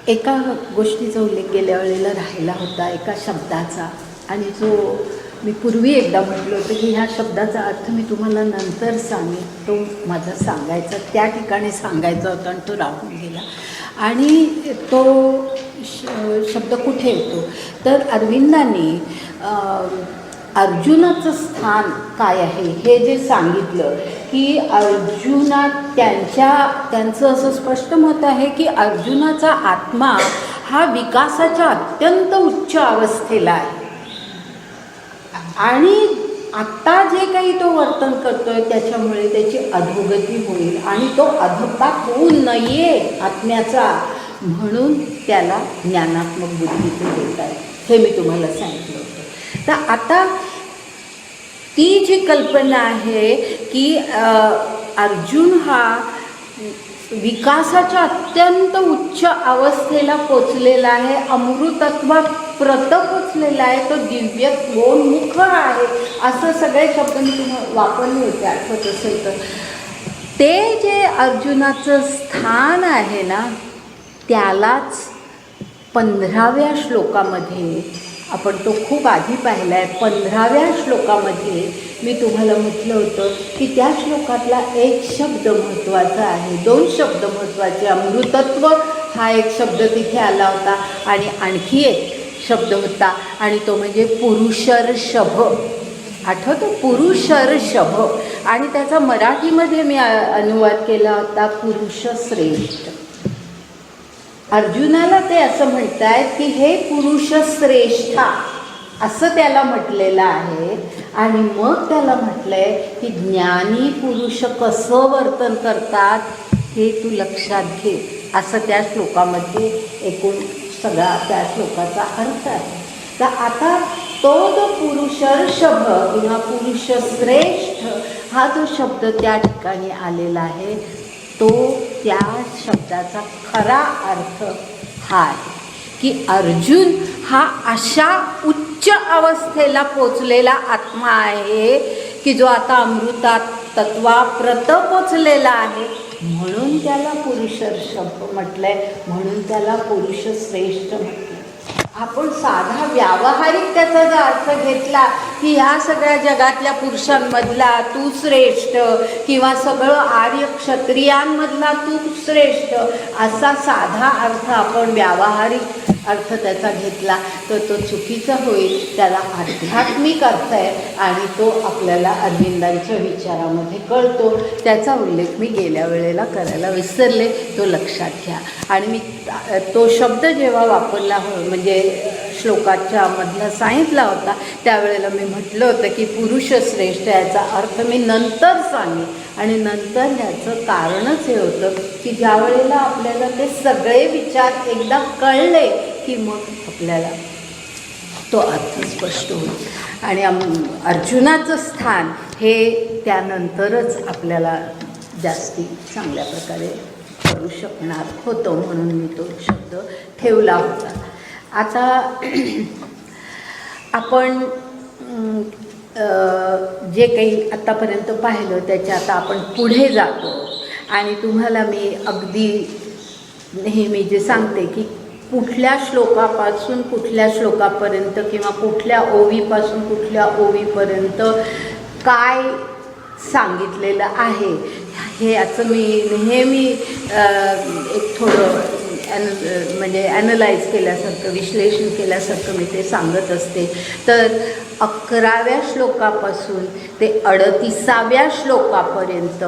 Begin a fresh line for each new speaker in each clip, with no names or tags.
एका गोष्टीचा उल्लेख गेल्या वेळेला राहिला होता, एका शब्दाचा, आणि जो मी पूर्वी एकदा म्हटलं होतं की ह्या शब्दाचा अर्थ मी तुम्हाला नंतर सांगेन, तो माझा सांगायचा त्या ठिकाणी सांगायचा होता आणि तो राहून गेला. आणि तो शब्द कुठे येतो तर अरविंदांनी अर्जुनाचं स्थान काय आहे हे जे सांगितलं की त्यांचं असं स्पष्ट मत आहे की अर्जुनाचा आत्मा हा विकासाच्या अत्यंत उच्च अवस्थेला आहे आणि आत्ता जे काही तो वर्तन करतोय त्याच्यामुळे त्याची अधोगती होईल आणि तो अधपात होऊ नये आत्म्याचा, म्हणून त्याला ज्ञानात्मक बुद्धी ते देत आहे. हे मी तुम्हाला सांगितलं होतं. तर आता ती जी कल्पना आहे की अर्जुन हा विकासाच्या अत्यंत उच्च अवस्थेला पोचलेला आहे, अमृतत्वात प्रत पोचलेला आहे, तो दिव्यत्वोन्मुख आहे, असं सगळे शब्द मी तुम्हाला वापरले होते आठवत असेल तर. ते जे अर्जुनाचं स्थान आहे ना त्यालाच 15व्या श्लोकामध्ये आपण तो खूप आधी पाहिला आहे. 15व्या श्लोकामध्ये मी तुम्हाला म्हटलं होतं की त्या श्लोकातला एक शब्द महत्त्वाचा आहे, 2 शब्द महत्त्वाचे. अमृतत्व हा एक शब्द तिथे आला होता आणि आणखी एक शब्द होता आणि तो म्हणजे पुरुषर्षभ. आठवतो पुरुषर्षभ, आणि त्याचा मराठीमध्ये मी अनुवाद केला होता पुरुषश्रेष्ठ. अर्जुनाला ते असं म्हणत आहेत की हे पुरुषश्रेष्ठा असं त्याला म्हटलेलं आहे. आणि मग त्याला म्हटलं आहे की ज्ञानी पुरुष कसं वर्तन करतात हे तू लक्षात घे, असं त्या श्लोकामध्ये एकूण सगळा त्या श्लोकाचा अर्थ आहे. तर आता तो जो पुरुषर्षभ किंवा पुरुषश्रेष्ठ हा जो शब्द त्या ठिकाणी आलेला आहे तो त्या शब्दाचा खरा अर्थ हा आहे की अर्जुन हा अशा उच्च अवस्थेला पोचलेला आत्मा आहे की जो आता अमृतात तत्वाप्रत पोचलेला आहे, म्हणून त्याला पुरुषर्षभ म्हटलंय, म्हणून त्याला पुरुषश्रेष्ठ म्हटलंय. आपण साधा व्यावहारिक त्याचा जर अर्थ घेतला की ह्या सगळ्या जगातल्या पुरुषांमधला तू श्रेष्ठ किंवा सगळं आर्य क्षत्रियांमधला तू श्रेष्ठ, असा साधा अर्थ आपण व्यावहारिक अर्थ त्याचा घेतला तर तो चुकीचा होईल. त्याला आध्यात्मिक अर्थ आहे आणि तो आपल्याला अरविंदांच्या विचारामध्ये कळतो. त्याचा उल्लेख मी गेल्या वेळेला करायला विसरले, तो लक्षात घ्या. आणि मी तो शब्द जेव्हा वापरला म्हणजे श्लोकाच्या मधला सांगितला होता त्यावेळेला मी म्हटलं होतं की पुरुषश्रेष्ठ याचा अर्थ मी नंतर सांगेन. आणि नंतर ह्याचं कारणच हे होतं की ज्या वेळेला आपल्याला ते सगळे विचार एकदा कळले की मग आपल्याला तो अर्थ स्पष्ट होईल. आणि अर्जुनाचं स्थान हे त्यानंतरच आपल्याला जास्ती चांगल्या प्रकारे करू शकणार होतं, म्हणून मी तो शब्द ठेवला होता. आता आपण जे काही आत्तापर्यंत पाहिलं त्याच्या आता आपण पुढे जातो. आणि तुम्हाला मी अगदी नेहमी जे सांगते की कुठल्या श्लोकापासून कुठल्या श्लोकापर्यंत किंवा कुठल्या ओवीपासून कुठल्या ओवीपर्यंत काय सांगितलेलं आहे हे याचं मी नेहमी एक थोडं म्हणजे ॲनलाइज केल्यासारखं विश्लेषण केल्यासारखं मी ते सांगत असते. तर 11व्या श्लोकापासून ते 38व्या श्लोकापर्यंत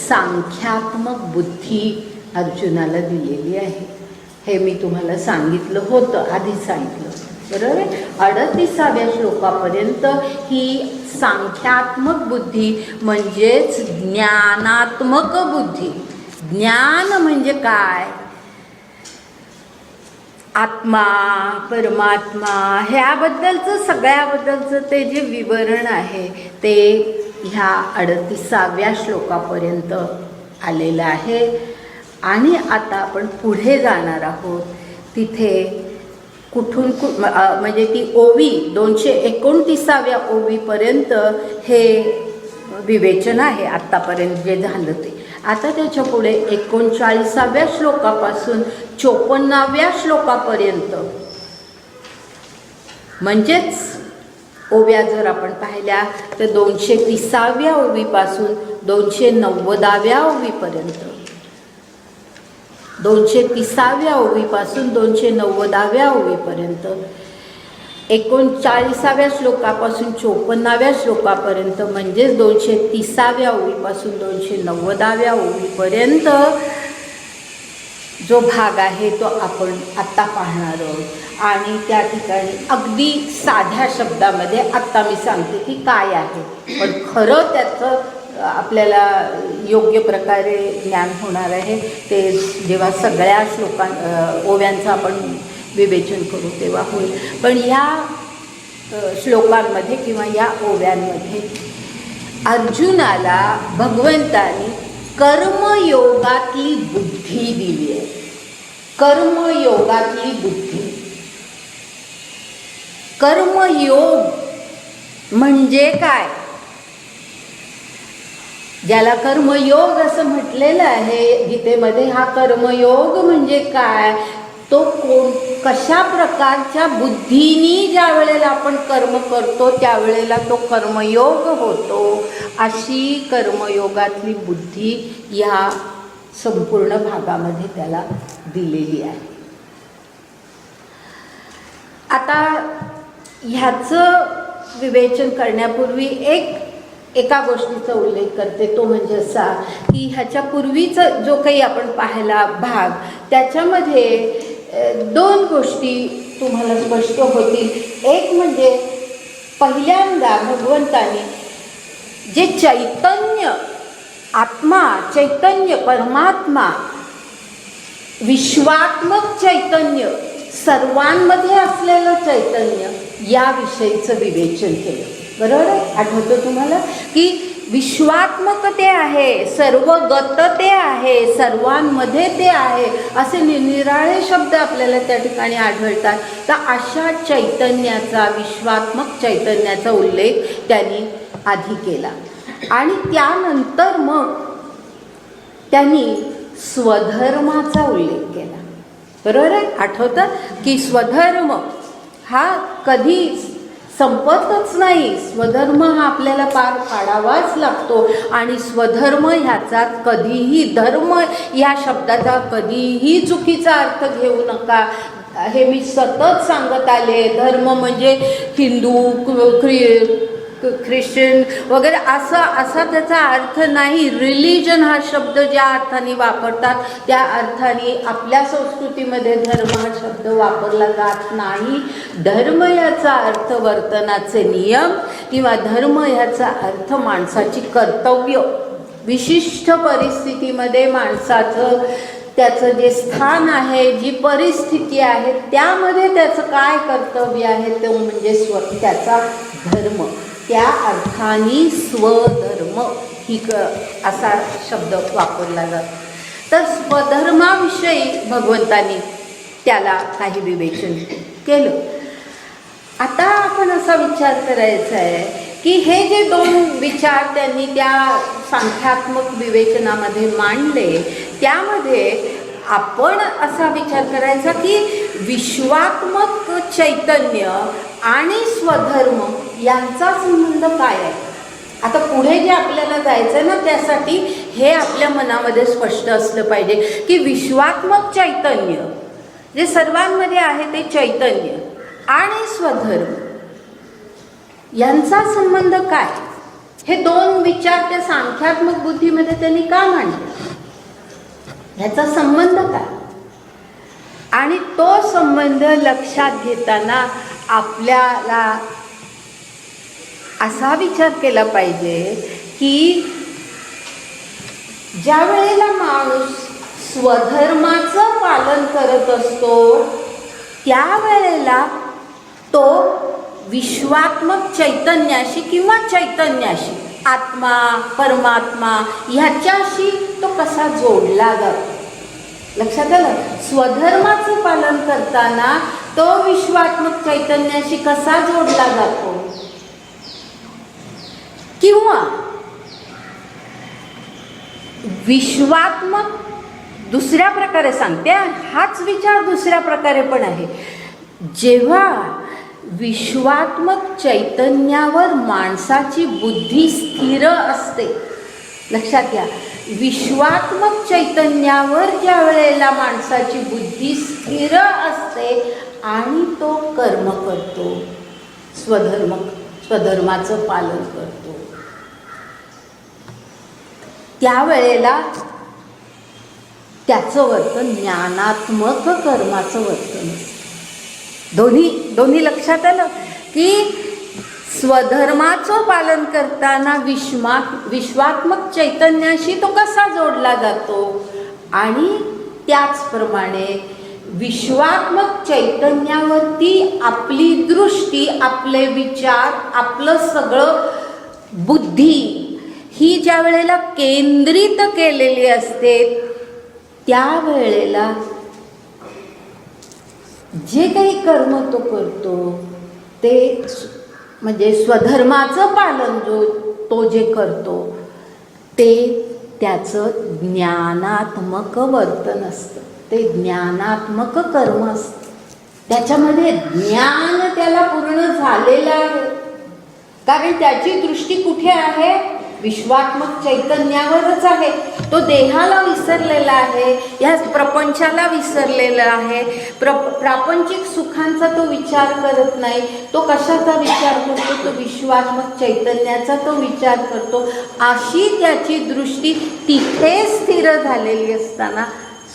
सांख्यात्मक बुद्धी अर्जुनाला दिलेली आहे. हे मी तुम्हाला सांगितलं होतं, आधी सांगितलं होतं, बरोबर आहे. 38व्या श्लोकापर्यंत ही सांख्यात्मक बुद्धी म्हणजेच ज्ञानात्मक बुद्धी. ज्ञान म्हणजे काय? आत्मा, परमात्मा ह्याबद्दलचं सगळ्याबद्दलचं ते जे विवरण आहे ते ह्या 38व्या श्लोकापर्यंत आलेलं आहे. आणि आता आपण पुढे जाणार आहोत तिथे कुठून म्हणजे ती ओवी 229व्या ओवीपर्यंत हे विवेचन आहे आत्तापर्यंत जे झालं ते. आता त्याच्या पुढे 39व्या श्लोकापासून 54व्या श्लोकापर्यंत, म्हणजेच ओव्या जर आपण पाहिल्या तर 230व्या ओवीपासून 290व्या ओवीपर्यंत, 230व्या ओवीपासून 290व्या ओवीपर्यंत, 39व्या श्लोकापासून 54व्या श्लोकापर्यंत, म्हणजेच 230व्या ओवीपासून 290व्या ओवीपर्यंत जो भाग आहे तो आपण आत्ता पाहणार आहोत. आणि त्या ठिकाणी अगदी साध्या शब्दामध्ये आत्ता मी सांगते की काय आहे, पण खरं त्याचं आपल्याला योग्य प्रकारे ज्ञान होणार आहे ते जेव्हा सगळ्या ओव्यांचं आपण विवेचन करू तेव्हा होईल. पण या श्लोकांमध्ये किंवा या ओव्यांमध्ये अर्जुनाला भगवंतानी कर्मयोगातली बुद्धी दिली आहे. कर्मयोगातली बुद्धी. कर्मयोग म्हणजे काय? ज्याला कर्मयोग असं म्हटलेलं आहे गीतेमध्ये, हा कर्मयोग म्हणजे काय? तो कशा प्रकारच्या बुद्धीनी ज्या वेळेला आपण कर्म करतो त्यावेळेला तो कर्मयोग होतो, अशी कर्मयोगातली बुद्धी ह्या संपूर्ण भागामध्ये त्याला दिलेली आहे. आता ह्याचं विवेचन करण्यापूर्वी एका गोष्टीचा उल्लेख करते, तो म्हणजे असा की ह्याच्या पूर्वीचा जो काही आपण पाहिला भाग त्याच्यामध्ये दोन गोष्टी तुम्हाला स्पष्ट होतील. एक म्हणजे पहिल्यांदा भगवंताने जे चैतन्य, आत्मा, चैतन्य, परमात्मा, विश्वात्मक चैतन्य, सर्वांमध्ये असलेलं चैतन्य याविषयीचं विवेचन केलं. बरोबर आहे? आठवतं तुम्हाला की विश्वात्मक ते आहे, सर्वगत ते आहे, सर्वांमध्ये ते आहे, असे निराळे शब्द आपल्याला त्या ठिकाणी आढळतात. तर अशा चैतन्याचा, विश्वात्मक चैतन्याचा उल्लेख त्यांनी आधी केला आणि त्यानंतर मग त्यांनी स्वधर्माचा उल्लेख केला. बरोबर आहे? आठवतं की स्वधर्म हा कधी संपतच नाही. स्वधर्म हा आपल्याला पार पाडावाच लागतो आणि स्वधर्म ह्याचा कधीही, धर्म या शब्दाचा कधीही चुकीचा अर्थ घेऊ नका. हे मी सतत सांगत आले. धर्म म्हणजे हिंदू, ख्रिश्चन वगैरे असा त्याचा अर्थ नाही. रिलिजन हा शब्द ज्या अर्थाने वापरतात त्या अर्थाने आपल्या संस्कृतीमध्ये धर्म हा शब्द वापरला जात नाही. धर्म याचा अर्थ वर्तनाचे नियम किंवा धर्म याचा अर्थ माणसाची कर्तव्य. विशिष्ट परिस्थितीमध्ये माणसाचं त्याचं जे स्थान आहे, जी परिस्थिती आहे त्यामध्ये त्याचं काय कर्तव्य आहे तो म्हणजे त्याचा धर्म. त्या अर्थाने स्वधर्म ही असा शब्द वापरला जातो. तर स्वधर्माविषयी भगवंतांनी त्याला काही विवेचन केलं. आता आपण असा विचार करायचा आहे की हे जे दोन विचार त्यांनी त्या सांख्यात्मक विवेचनामध्ये मांडले त्यामध्ये आपण असा विचार करायचा की विश्वात्मक चैतन्य आणि स्वधर्म यांचा संबंध काय आहे. आता पुढे जे आपल्याला जायचं आहे ना त्यासाठी हे आपल्या मनामध्ये स्पष्ट असलं पाहिजे की विश्वात्मक चैतन्य जे सर्वांमध्ये आहे ते चैतन्य आणि स्वधर्म यांचा संबंध काय. हे दोन विचार त्या सांख्यात्मक बुद्धीमध्ये त्यांनी का मांडले, ह्याचा संबंध काय. आणि तो संबंध लक्षात घेताना आपल्याला असा विचार केला पाहिजे की ज्या वेळेला माणूस स्वधर्माचं पालन करत असतो त्यावेळेला तो विश्वात्मक चैतन्याशी किंवा चैतन्याशी, आत्मा, परमात्मा ह्याच्याशी तो कसा जोडला जातो. लक्षात आलं? स्वधर्माचं पालन करताना तो विश्वात्मक चैतन्याशी कसा जोडला जातो किंवा विश्वात्मक दुसऱ्या प्रकारे सांगते, हाच विचार दुसऱ्या प्रकारे पण आहे. जेव्हा विश्वात्मक चैतन्यावर माणसाची बुद्धी स्थिर असते, लक्षात घ्या, विश्वात्मक चैतन्यावर ज्या वेळेला माणसाची बुद्धी स्थिर असते आणि तो कर्म करतो, स्वधर्माचं पालन करतो, त्यावेळेला त्याचं वर्तन ज्ञानात्मक कर्माचं वर्तन असतं. दोन्ही लक्षात आलं की स्वधर्माचं पालन करताना विश्वात्मक चैतन्याशी तो कसा जोडला जातो, आणि त्याचप्रमाणे विश्वात्मक चैतन्यावरती आपली दृष्टी, आपले विचार, आपलं सगळं बुद्धी ही ज्या वेळेला केंद्रित केलेली असते, त्यावेळेला जे काही कर्म तो करतो ते म्हणजे स्वधर्माचं पालन तो जे करतो ते त्याचं ज्ञानात्मक वर्तन असतं, ते ज्ञानात्मक कर्म असतं. त्याच्यामध्ये ज्ञान त्याला पूर्ण झालेलं आहे, कारण त्याची दृष्टी कुठे आहे, विश्वात्मक चैतन्यावरच आहे. तो देहाला विसरलेला आहे, या प्रपंचाला विसरलेला आहे, प्रापंचिक सुखांचा तो विचार करत नाही. तो कशाचा विचार करतो, तो विश्वात्मक चैतन्याचा तो विचार करतो. अशी त्याची दृष्टी तिथे स्थिर झालेली असताना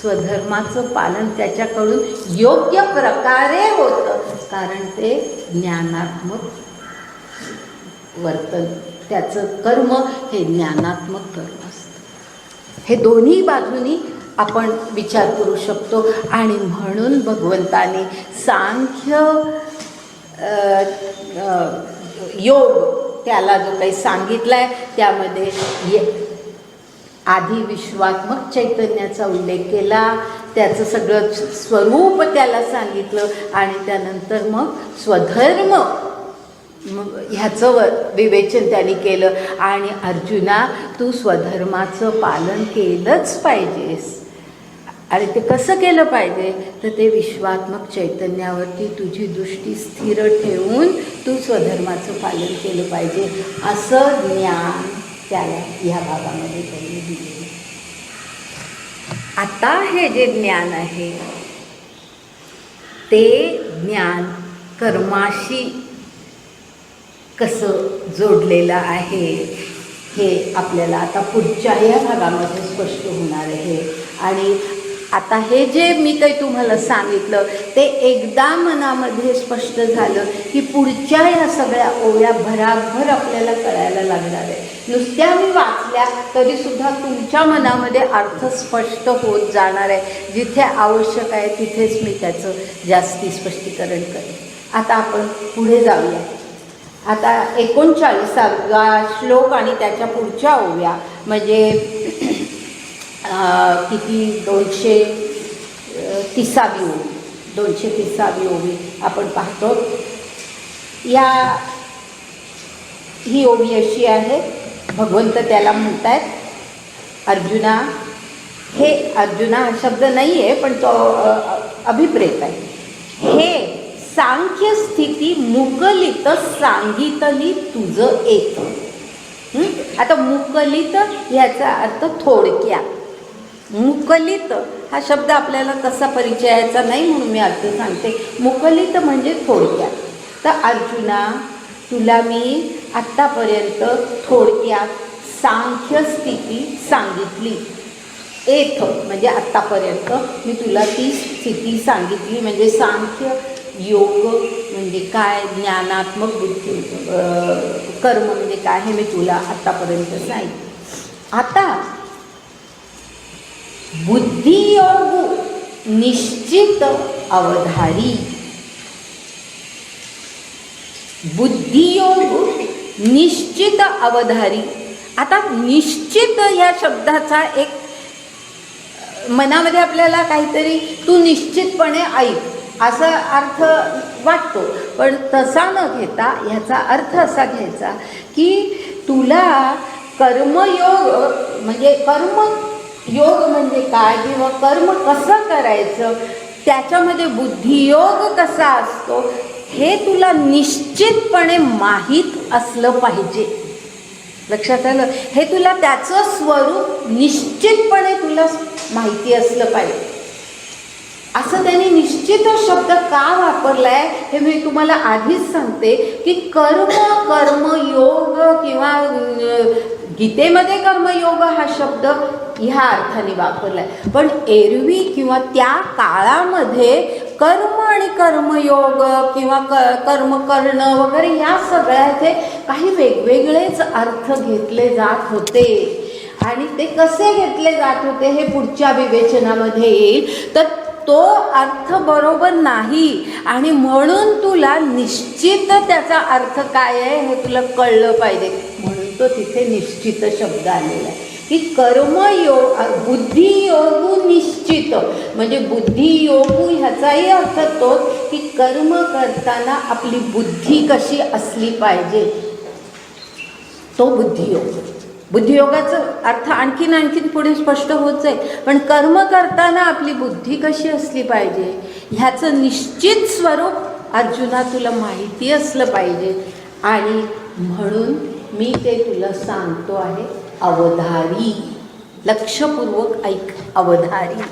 स्वधर्माचं पालन त्याच्याकडून योग्य प्रकारे होतं, कारण ते ज्ञानात्मक वर्तन, त्याचं कर्म हे ज्ञानात्मक कर्म असतं. हे दोन्ही बाजूनी आपण विचार करू शकतो. आणि म्हणून भगवंताने सांख्य योग त्याला जो काही सांगितला आहे त्यामध्ये आधी विश्वात्मक चैतन्याचा उल्लेख केला, त्याचं सगळं स्वरूप त्याला सांगितलं, आणि त्यानंतर मग स्वधर्म ह्याचं विवेचन त्यांनी केलं. आणि अर्जुना, तू स्वधर्माचं पालन केलंच पाहिजेस. आणि ते कसं केलं पाहिजे, तर ते विश्वात्मक चैतन्यावरती तुझी दृष्टी स्थिर ठेवून तू स्वधर्माचं पालन केलं पाहिजे, असं ज्ञान त्याला ह्या भागामध्ये त्यांनी दिले. आता हे जे ज्ञान आहे ते ज्ञान कर्माशी कसं जोडलेलं आहे हे आपल्याला आता पुढच्या या भागामध्ये स्पष्ट होणार आहे. आणि आता हे जे मी काही तुम्हाला सांगितलं ते एकदा मनामध्ये स्पष्ट झालं की पुढच्या या सगळ्या ओव्या भराभर आपल्याला कळायला लागणार आहे. नुसत्या मी वाचल्या तरीसुद्धा तुमच्या मनामध्ये अर्थ स्पष्ट होत जाणार आहे. जिथे आवश्यक आहे तिथेच मी त्याचं जास्ती स्पष्टीकरण करेन. आता आपण पुढे जाऊया. आता 39वा श्लोक आणि त्याच्या पुढच्या ओव्या म्हणजे किती 230वी ओवी आपण पाहतो. ही ओवी अशी आहे, भगवंत त्याला म्हणतात, अर्जुना, हे अर्जुना हा शब्द नाही आहे पण तो अभिप्रेत आहे, हे सांख्य स्थिती मुकलित सांगितली तुझं एक. आता मुकलित ह्याचा अर्थ थोडक्यात. मुकलित हा शब्द आपल्याला तसा परिचयाचा नाही म्हणून मी अर्थ सांगते. मुकलित म्हणजे थोडक्यात. तर अर्जुना, तुला मी आत्तापर्यंत थोडक्यात सांख्य स्थिती सांगितली. एथ म्हणजे आत्तापर्यंत मी तुला ती स्थिती सांगितली. म्हणजे सांख्य योग म्हणजे काय, ज्ञानात्मक बुद्धी कर्म म्हणजे काय हे मी तुला आत्तापर्यंत सांगितलं. आता बुद्धियोग निश्चित अवधारी. बुद्धियोग निश्चित अवधारी. आता निश्चित या शब्दाचा एक मनामध्ये आपल्याला काहीतरी तू निश्चितपणे ऐक असा अर्थ वाटतो, पण तसा न घेता ह्याचा अर्थ असा घ्यायचा की तुला कर्मयोग म्हणजे कर्म योग म्हणजे काय किंवा कर्म कसं करायचं, त्याच्यामध्ये बुद्धियोग कसा असतो हे तुला निश्चितपणे माहीत असलं पाहिजे. लक्षात आलं? हे तुला त्याचं स्वरूप निश्चितपणे तुला माहिती असलं पाहिजे. असं त्यांनी निश्चितच शब्द का वापरलाय हे मी तुम्हाला आधीच सांगते की कर्मयोग किंवा गीतेमध्ये कर्मयोग हा शब्द ह्या अर्थाने वापरलाय. पण एरवी किंवा त्या काळामध्ये कर्म आणि कर्मयोग किंवा कर्म करणं वगैरे या सगळ्याचे काही वेगवेगळेच अर्थ घेतले जात होते. आणि ते कसे घेतले जात होते हे पुढच्या विवेचनामध्ये येईल. तर तो अर्थ बरोबर नाही आणि म्हणून तुला निश्चित त्याचा अर्थ काय आहे हे तुला कळलं पाहिजे. म्हणून तो तिथे निश्चित शब्द आलेला आहे की कर्मयोग बुद्धियोगू निश्चित, म्हणजे बुद्धियोगू ह्याचाही अर्थ तोच की कर्म करताना आपली बुद्धी कशी असली पाहिजे, तो बुद्धियोग. बुद्धियोगाचा अर्थ आणखीन पुढे स्पष्ट होत जाईल. पण कर्म करताना आपली बुद्धी कशी असली पाहिजे ह्याचं निश्चित स्वरूप अर्जुना तुला माहिती असलं पाहिजे. आणि म्हणून मी ते तुला सांगतो आहे अवधारी. लक्षपूर्वक ऐक. अवधारी,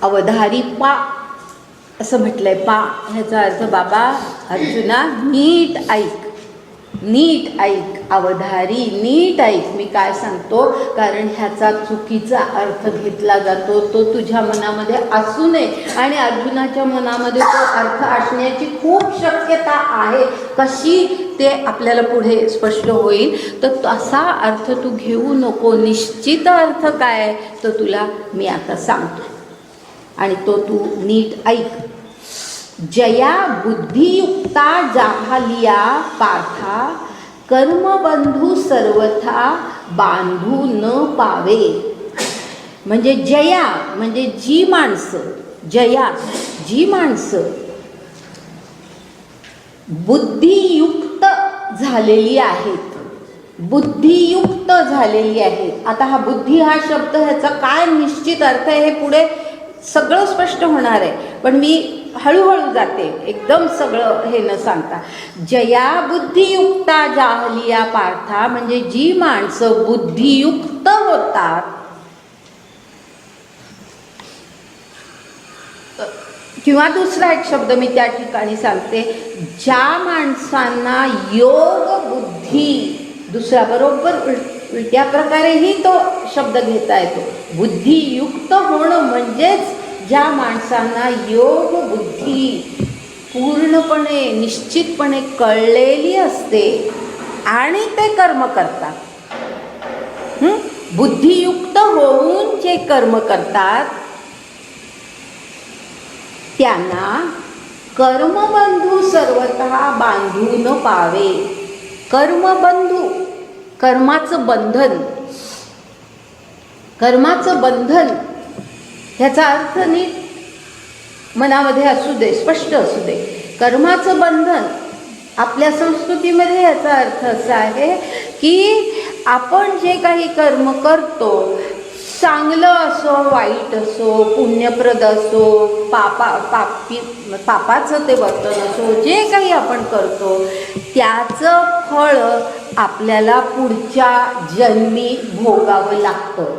अवधारी पा असं म्हटलंय. पा ह्याचा अर्थ बाबा अर्जुना नीट ऐक, नीट ऐक. अवधारी नीट ऐक मी काय सांगतो, कारण ह्याचा चुकीचा अर्थ घेतला जातो. तो तुझ्या मनामध्ये असू नये आणि अर्जुनाच्या मनामध्ये तो अर्थ असण्याची खूप शक्यता आहे. कशी ते आपल्याला पुढे स्पष्ट होईल. तर तसा अर्थ तू घेऊ नको. निश्चित अर्थ काय आहे तो तुला मी आता सांगतो आणि तो तू नीट ऐक. जया बुद्धियुक्ता जाहलिया पार्था कर्मबंधू सर्वथा बांधू न पावे. म्हणजे जया म्हणजे जी माणसं, जया जी माणसं बुद्धियुक्त झालेली आहेत, बुद्धियुक्त झालेली आहेत. आता हा बुद्धी हा शब्द ह्याचा काय निश्चित अर्थ आहे हे पुढे सगळं स्पष्ट होणार आहे. पण मी हळूहळू जाते, एकदम सगळं हे न सांगता. जया बुद्धियुक्ता जाहलिया पार्था म्हणजे जी माणसं बुद्धियुक्त होतात, किंवा दुसरा एक शब्द मी त्या ठिकाणी सांगते, ज्या माणसांना योग बुद्धी, दुसरा बरोबर उलट्या प्रकारेही तो शब्द घेता येतो. बुद्धियुक्त होणं म्हणजेच ज्या माणसांना योग बुद्धी पूर्णपणे निश्चितपणे कळलेली असते आणि ते कर्म करतात. बुद्धियुक्त होऊन जे कर्म करतात त्यांना कर्मबंधू सर्वतः बांधू न पावे. कर्मबंधू, कर्माचं बंधन, कर्माचं बंधन ह्याचा अर्थ नीट मनामध्ये असू दे, स्पष्ट असू दे. कर्माचं बंधन आपल्या संस्कृतीमध्ये याचा अर्थ असा आहे की आपण जे काही कर्म करतो, चांगलं असो वाईट असो, पुण्यप्रद असो, पापाचं ते वर्तन असो, जे काही आपण करतो त्याचं फळ आपल्याला पुढच्या जन्मी भोगावं लागतं.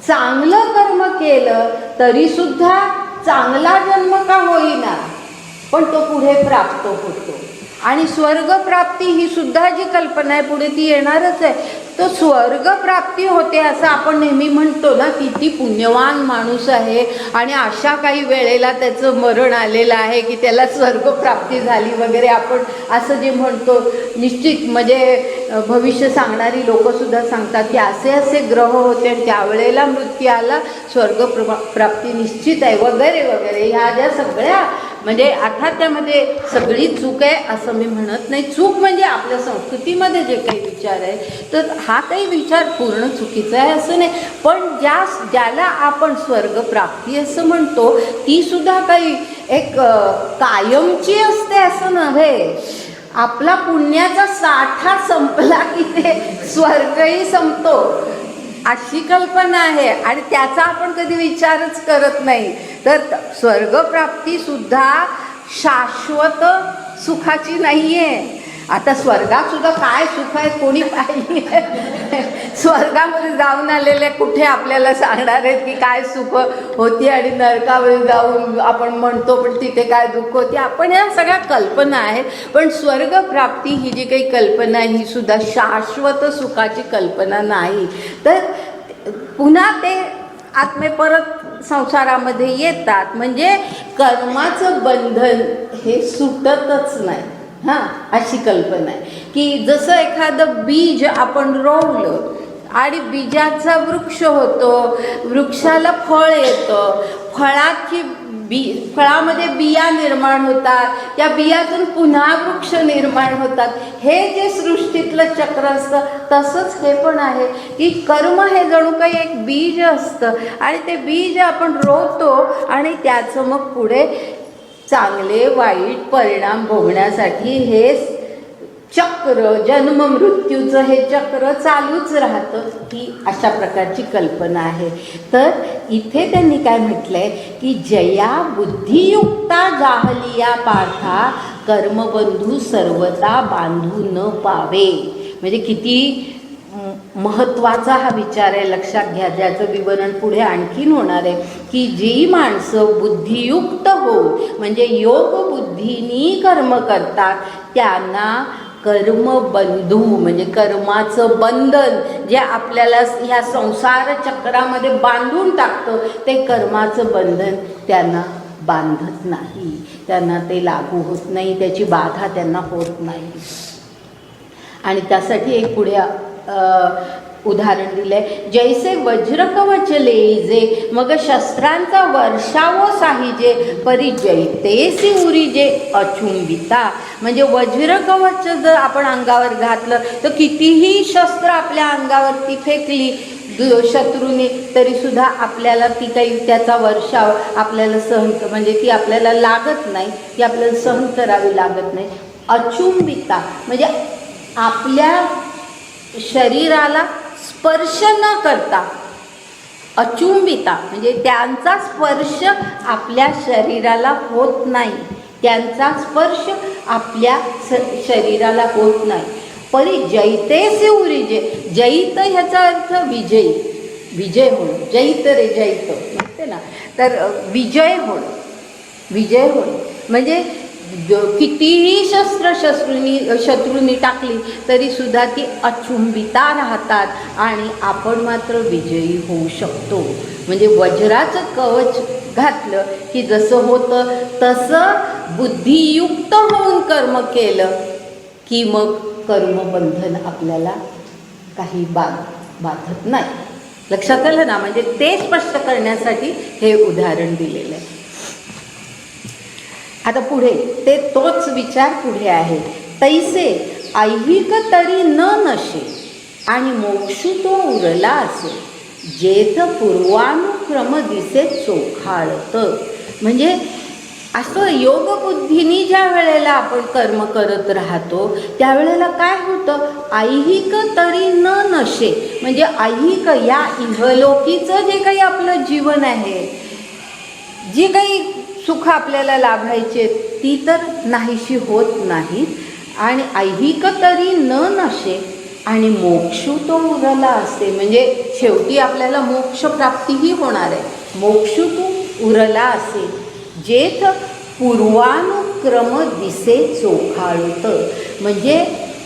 चांगलं कर्म केलं तरीसुद्धा चांगला जन्म का होईना पण तो पुढे प्राप्त होतो. आणि स्वर्गप्राप्ती ही सुद्धा जी कल्पना आहे पुढे ती येणारच आहे. तो स्वर्गप्राप्ती होते असं आपण नेहमी म्हणतो ना, किती पुण्यवान माणूस आहे आणि अशा काही वेळेला त्याचं मरण आलेलं आहे की त्याला स्वर्गप्राप्ती झाली वगैरे आपण असं जे म्हणतो. निश्चित म्हणजे भविष्य सांगणारी लोकंसुद्धा सांगतात की असे असे ग्रह होते आणि त्यावेळेला मृत्यू आला, स्वर्गप्राप्ती निश्चित आहे वगैरे वगैरे. ह्या ज्या सगळ्या म्हणजे अर्थात त्यामध्ये सगळी चूक आहे असं मी म्हणत नाही. चूक म्हणजे आपल्या संस्कृतीमध्ये जे काही विचार आहे तर हा काही विचार पूर्ण चुकीचा आहे असं नाही. पण ज्याला आपण स्वर्गप्राप्ती असं म्हणतो ती सुद्धा काही एक कायमची असते असं नव्हे. आपला पुण्याचा साठा संपला की ते स्वर्गही संपतो, अशी कल्पना आहे. आणि त्याचा आपण कधी विचारच करत नाही. तर स्वर्गप्राप्ती सुद्धा शाश्वत सुखाची नाही आहे. आता स्वर्गात सुद्धा काय सुख आहे कोणी पाहिली? स्वर्गामध्ये जाऊन आलेले कुठे आपल्याला सांगणार आहेत की काय सुख होती, आणि नरकामध्ये जाऊन आपण म्हणतो पण तिथे काय दुःख होती. आपण या सगळ्या कल्पना आहेत. पण स्वर्गप्राप्ती ही जी काही कल्पना आहे ही सुद्धा शाश्वत सुखाची कल्पना नाही. तर पुन्हा ते आत्मे परत संसारामध्ये येतात. म्हणजे कर्माचं बंधन हे सुटतच नाही. हां, अशी कल्पना आहे की जसं एखादं बीज आपण रोवलं आणि बीजाचा वृक्ष होतो, वृक्षाला फळ येतं, फळामध्ये बिया निर्माण होतात, त्या बियातून पुन्हा वृक्ष निर्माण होतात. हे जे सृष्टीतलं चक्र असतं तसंच हे पण आहे की कर्म हे जणू काही एक बीज असतं आणि ते बीज आपण रोवतो आणि त्याचं मग पुढे चांगले वाईट परिणाम भोगण्यासाठी हे चक्र, जन्म मृत्यूचं हे चक्र चालूच राहतं. ही अशा प्रकारची कल्पना आहे. तर इथे त्यांनी काय म्हटलंय की जया बुद्धियुक्ता जाहलिया पार्था कर्मबंधू सर्वता बांधू न पावे. म्हणजे किती महत्त्वाचा हा विचार आहे, लक्षात घ्या. ज्याचं विवरण पुढे आणखीन होणार आहे की जी माणसं बुद्धियुक्त होऊन म्हणजे योग बुद्धीनी कर्म करतात त्यांना कर्मबंधू म्हणजे कर्माचं बंधन जे आपल्याला ह्या संसार चक्रामध्ये बांधून टाकतं ते कर्माचं बंधन त्यांना बांधत नाही, त्यांना ते लागू होत नाही, त्याची बाधा त्यांना होत नाही. आणि त्यासाठी एक पुढे उदाहरण दिलंय. जैसे वज्रकवच लेईजे मग शस्त्रांचा वर्षावो साहिजे परी जैतेसी उरीजे अचुंबिता. म्हणजे वज्रकवच जर आपण अंगावर घातलं तर कितीही शस्त्र आपल्या अंगावरती फेकली शत्रूने तरीसुद्धा आपल्याला ती काही त्याचा वर्षाव आपल्याला सहन म्हणजे ती आपल्याला लागत नाही, ती आपल्याला सहन करावी लागत नाही. अचुंबिता म्हणजे आपल्या शरीराला स्पर्श न करता, अचुंबिता म्हणजे त्यांचा स्पर्श आपल्या शरीराला होत नाही, त्यांचा स्पर्श आपल्या शरीराला होत नाही. परी जैतेसे उरीजे, जैत ह्याचा अर्थ विजयी, विजय होणं, जैत रे जैत म्हणते ना, तर विजय होणं, विजय होणं म्हणजे कितीही शत्रूंनी टाकली तरीसुद्धा ती अचुंबिता राहतात आणि आपण मात्र विजयी होऊ शकतो. म्हणजे वज्राचं कवच घातलं की जसं होतं तसं बुद्धियुक्त होऊन कर्म केलं की मग कर्मबंधन आपल्याला काही बाधत नाही. लक्षात आलं ना. म्हणजे ते स्पष्ट करण्यासाठी हे उदाहरण दिलेलं आहे. आता पुढे ते तोच विचार पुढे आहे. तैसे ऐहिक तरी न नशे आणि मोक्षू तो उरला असे जेथ पूर्वानुक्रम दिसे चोखाळत. म्हणजे असं योगबुद्धीनी ज्या वेळेला आपण कर्म करत राहतो त्यावेळेला काय होतं, ऐहिक तरी न नशे म्हणजे ऐहिक या इहलोकीचं जे काही आपलं जीवन आहे, जी काही सुख आपल्याला लाभायचे ती तर नाहीशी होत नाहीत आणि ऐहिक तरी न नशे आणि मोक्षू तो उरला असे म्हणजे शेवटी आपल्याला मोक्ष प्राप्तीही होणार आहे. मोक्षू तो उरला असे जेथ पूर्वानुक्रम दिसे चोखाळत. म्हणजे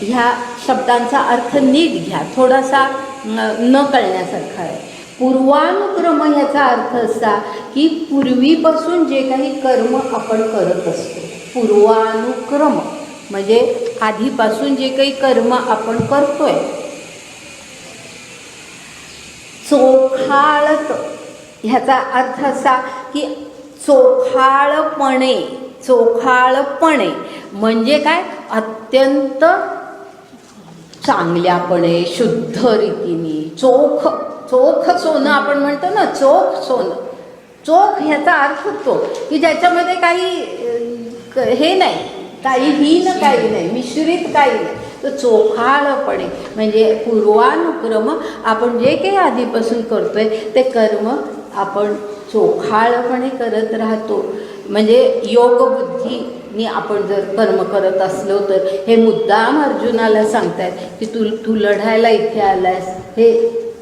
ह्या शब्दांचा अर्थ नीट घ्या, थोडासा न कळण्यासारखा आहे. पूर्वानुक्रम ह्याचा अर्थ असा की पूर्वीपासून जे काही कर्म आपण करत असतो, पूर्वानुक्रम म्हणजे आधीपासून जे काही कर्म आपण करतोय. चोखाळत ह्याचा अर्थ असा की चोखाळपणे, चोखाळपणे म्हणजे काय, अत्यंत चांगल्यापणे, शुद्ध रीतीने, चोख, चोख सोनं आपण म्हणतो ना, चोख सोनं. चोख ह्याचा अर्थ तो की ज्याच्यामध्ये काही हे नाही, काहीही न काही नाही, मिश्रित काही नाही. तर चोखाळपणे म्हणजे पूर्वानुक्रम आपण जे काही आधीपासून करतोय ते कर्म आपण चोखाळपणे करत राहतो. म्हणजे योगबुद्धीने आपण जर कर्म करत असलो तर हे मुद्दाम अर्जुनाला सांगतायत की तू लढायला इथे आलायस, हे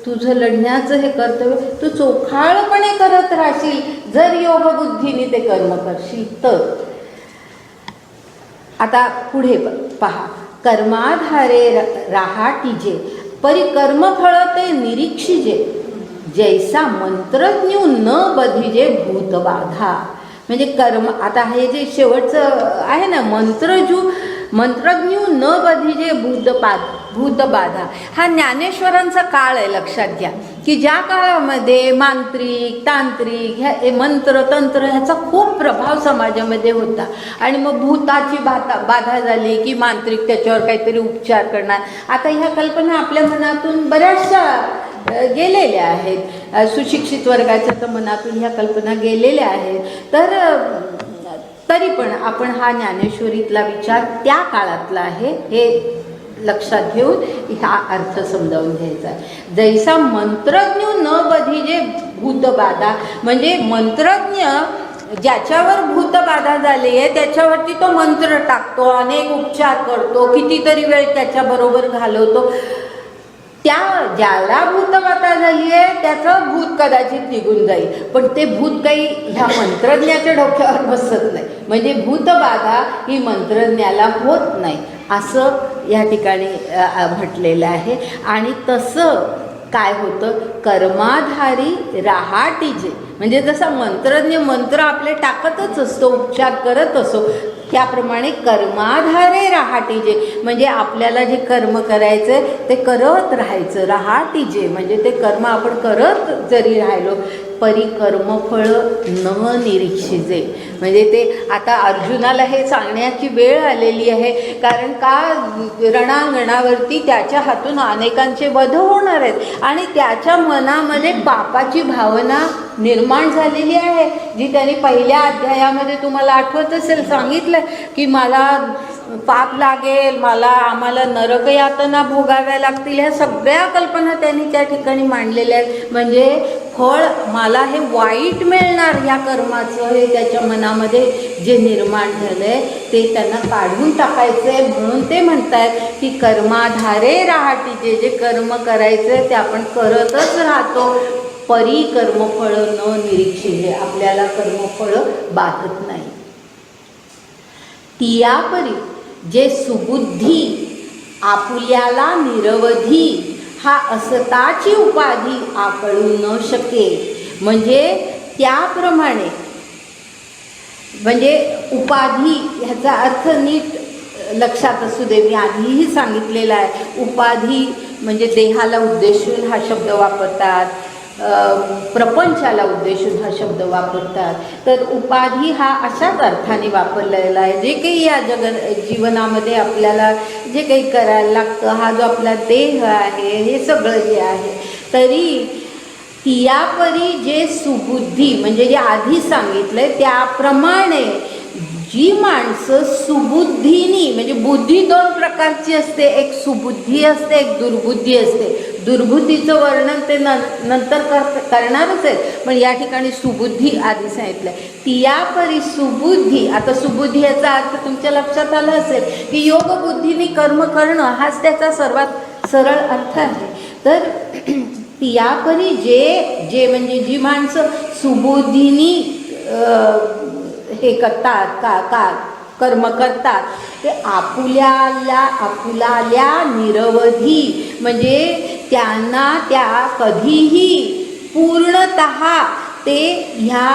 तुझं लढण्याचं हे कर्तव्य तू चोखाळपणे करत राहशील जर योगबुद्धीने ते कर्म करशील तर. आता पुढे पहा, कर्माधारे राहाटीजे परी कर्मफळ ते निरीक्षिजे जैसा मंत्रज्ञू न बधिजे भूतबाधा. म्हणजे कर्म, आता हे जे शेवटचं आहे ना, मंत्रज्ञू न बधिजे भूतबाधा, हा ज्ञानेश्वरांचा काळ आहे. लक्षात घ्या की ज्या काळामध्ये मांत्रिक तांत्रिक ह्या मंत्र तंत्र ह्याचा खूप प्रभाव समाजामध्ये होता. आणि मग भूताची बाधा झाली की मांत्रिक त्याच्यावर काहीतरी उपचार करणार. आता ह्या कल्पना आपल्या मनातून बऱ्याचशा गेलेल्या आहेत. सुशिक्षित वर्गाच्या तर मनातून ह्या कल्पना गेलेल्या आहेत. तर तरी पण आपण हा ज्ञानेश्वरीतला विचार त्या काळातला आहे हे लक्षात घेऊन हा अर्थ समजावून घ्यायचा आहे. जैसा मंत्रज्ञ न बधिजे भूतबाधा, म्हणजे मंत्रज्ञ ज्याच्यावर भूतबाधा झाली आहे त्याच्यावरती तो मंत्र टाकतो, अनेक उपचार करतो, कितीतरी वेळ त्याच्याबरोबर घालवतो. ज्याला भूतबाधा झाली आहे त्याचं भूत कदाचित निघून जाईल, पण ते भूत काही ह्या मंत्रज्ञाच्या डोक्यावर बसत नाही. म्हणजे भूतबाधा ही मंत्रज्ञाला होत नाही असं या ठिकाणी म्हटलेलं आहे. आणि तसं काय होतं, कर्माधारी राहाटीजे, म्हणजे जसा मंत्रज्ञ मंत्र आपले टाकतच असतो, उपचार करत असो, त्याप्रमाणे कर्माधारे राहाटीजे, म्हणजे आपल्याला जे कर्म करायचं ते करत राहायचं. राहाटीजे म्हणजे ते कर्म आपण करत जरी राहिलो परी कर्मफळ न निरीक्षिजे, म्हणजे ते आता अर्जुनाला हे सांगण्याची वेळ आलेली आहे. कारण का रणांगणावरती त्याच्या हातून अनेकांचे वध होणार आहेत आणि त्याच्या मनामध्ये पापाची भावना निर्माण झालेली आहे, जी त्यांनी पहिल्या अध्यायामध्ये तुम्हाला आठवत असेल सांगितलं की मला पाप लागेल, आम्हाला नरक यातना भोगाव्या लागतील. ह्या सगळ्या कल्पना त्यांनी त्या ठिकाणी मांडलेल्या आहेत. म्हणजे फळ मला हे वाईट मिळणार ह्या कर्माचं, हे त्याच्या मनामध्ये जे निर्माण झालं आहे ते त्यांना काढून टाकायचं आहे. म्हणून ते म्हणतात की कर्माधारे राहाटीचे, जे कर्म करायचं ते आपण करतच राहतो. परी कर्मफळ न निरीक्षिजे, आपल्याला कर्मफळ बाधत नाही. तियापरी जे सुबुद्धी आपुल्याला निरवधी हा असताची उपाधी आकळू न शके. म्हणजे त्याप्रमाणे, म्हणजे उपाधी ह्याचा अर्थ नीट लक्षात असू दे, मी आधीही सांगितलेला आहे. उपाधी म्हणजे देहाला उद्देशून हा शब्द वापरतात, प्रपंचाला उद्देशून हा शब्द वापरतात. तर उपाधी हा अशाच अर्थाने वापरलेला आहे. जे काही या जीवनामध्ये आपल्याला जे काही करायला लागतं, हा जो आपला देह आहे, हे सगळं जे आहे, तरी तियापरी जे सुबुद्धी, म्हणजे जे आधी सांगितलंय त्याप्रमाणे जी माणसं सुबुद्धीनी, म्हणजे बुद्धी दोन प्रकारची असते, एक सुबुद्धी असते, एक दुर्बुद्धी असते. दुर्बुद्धीचं वर्णन ते नंतर करणारच आहे, पण या ठिकाणी सुबुद्धी आधी सांगितलं. तियापरी सुबुद्धी, आता सुबुद्धी याचा अर्थ तुमच्या लक्षात आला असेल की योगबुद्धीने कर्म करणं हाच त्याचा सर्वात सरळ अर्थ आहे. तर तियापरी जे म्हणजे जी माणसं सुबुद्धीनी हे करतात, कर्म करतात, ते आपुलाल्या निरवधी, म्हणजे त्यांना त्या कधीही पूर्णतः ते ह्या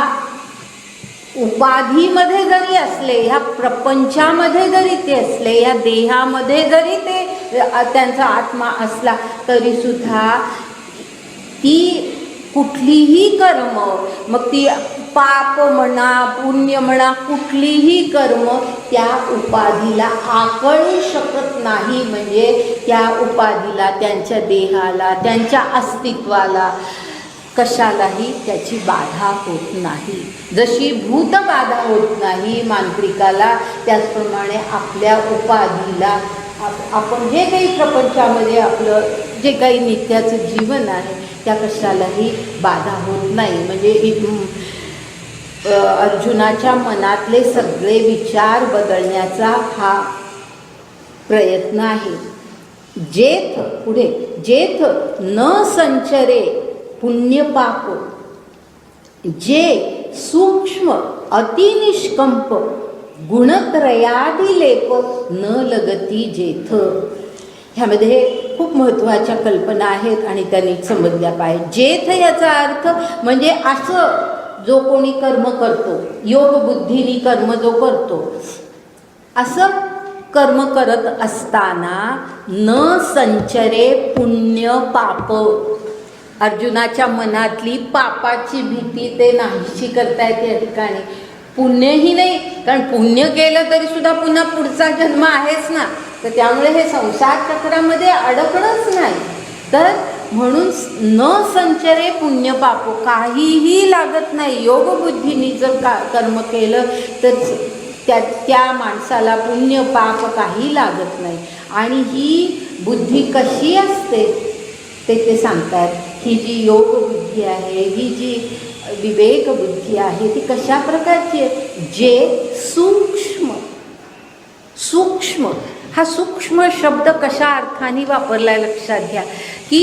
उपाधीमध्ये जरी असले, ह्या प्रपंचामध्ये जरी ते असले, या देहामध्ये जरी ते त्यांचा आत्मा असला तरीसुद्धा ती कुठलीही कर्म, मग ती पाप म्हणा पुण्य म्हणा, कुठलीही कर्म त्या उपाधीला आकळू शकत नाही. म्हणजे त्या उपाधीला, त्यांच्या देहाला, त्यांच्या अस्तित्वाला कशालाही त्याची बाधा होत नाही. जशी भूतबाधा होत नाही मांत्रिकाला, त्याचप्रमाणे आपल्या उपाधीला, आपण जे काही प्रपंचामध्ये आपलं जे काही नित्याचं जीवन आहे त्या कशालाही बाधा होत नाही. म्हणजे अर्जुनाच्या मनातले सगळे विचार बदलण्याचा हा प्रयत्न आहे. जेथ पुढे जेथ न संचरे पुण्यपाप, जे सूक्ष्म अतिनिष्कंप गुणत्रयादिलेप न लगती जेथ. ह्यामध्ये खूप महत्त्वाच्या कल्पना आहेत आणि त्यांनी समजल्या पाहिजे. जेथ याचा अर्थ म्हणजे असं जो कोणी कर्म करतो, योग बुद्धीनी कर्म जो करतो, असं कर्म करत असताना न संचरे पुण्य पाप, अर्जुनाच्या मनातली पापाची भीती ते नाहीशी करतायत या ठिकाणी. पुण्यही नाही, कारण पुण्य केलं तरी सुद्धा पुन्हा पुढचा जन्म आहेच ना, तर त्यामुळे हे संसार चक्रामध्ये अडकणंच नाही. तर म्हणून न संचरे पुण्य पाप, काहीही लागत नाही. योगबुद्धीनी जर कर्म केलं तर त्या माणसाला पुण्य पाप काही लागत नाही. आणि ही बुद्धी कशी असते ते सांगतात. ही जी योग बुद्धी आहे, ही जी विवेक बुद्धी आहे, ती कशा प्रकारची आहे? जे सूक्ष्म, सूक्ष्म हा सूक्ष्म शब्द कशा अर्थाने वापरलाय लक्षात घ्या की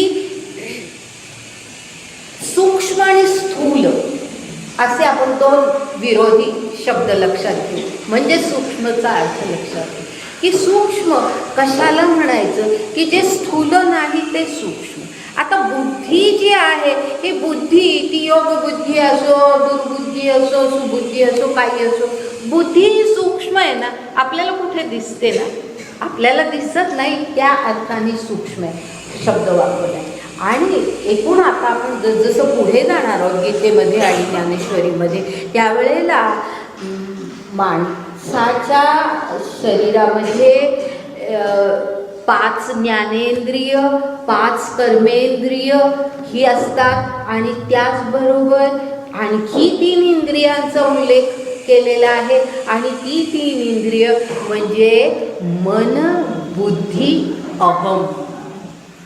सूक्ष्म आणि स्थूल असे आपण दोन विरोधी शब्द लक्षात घेऊ. म्हणजे सूक्ष्मचा अर्थ लक्षात घेऊ की सूक्ष्म कशाला म्हणायचं की जे स्थूल नाही ते सूक्ष्म. आता बुद्धी जी आहे ही बुद्धी, ती योग बुद्धी असो, दुर्बुद्धी असो, सुबुद्धी असो, काही असो, बुद्धी ही सूक्ष्म आहे ना, आपल्याला कुठे दिसते ना, आपल्याला दिसत नाही, त्या अर्थाने सूक्ष्म आहे शब्द वापरला. आणि एकूण आता आपण जसं पुढे जाणार आहोत गीतेमध्ये आणि ज्ञानेश्वरीमध्ये, त्यावेळेला माणसाच्या शरीरामध्ये 5 ज्ञानेंद्रिय, 5 कर्मेंद्रिय ही असतात आणि त्याचबरोबर आणखी 3 इंद्रियांचा उल्लेख केलेला आहे. आणि ती 3 इंद्रिय म्हणजे मन, बुद्धी, अहम.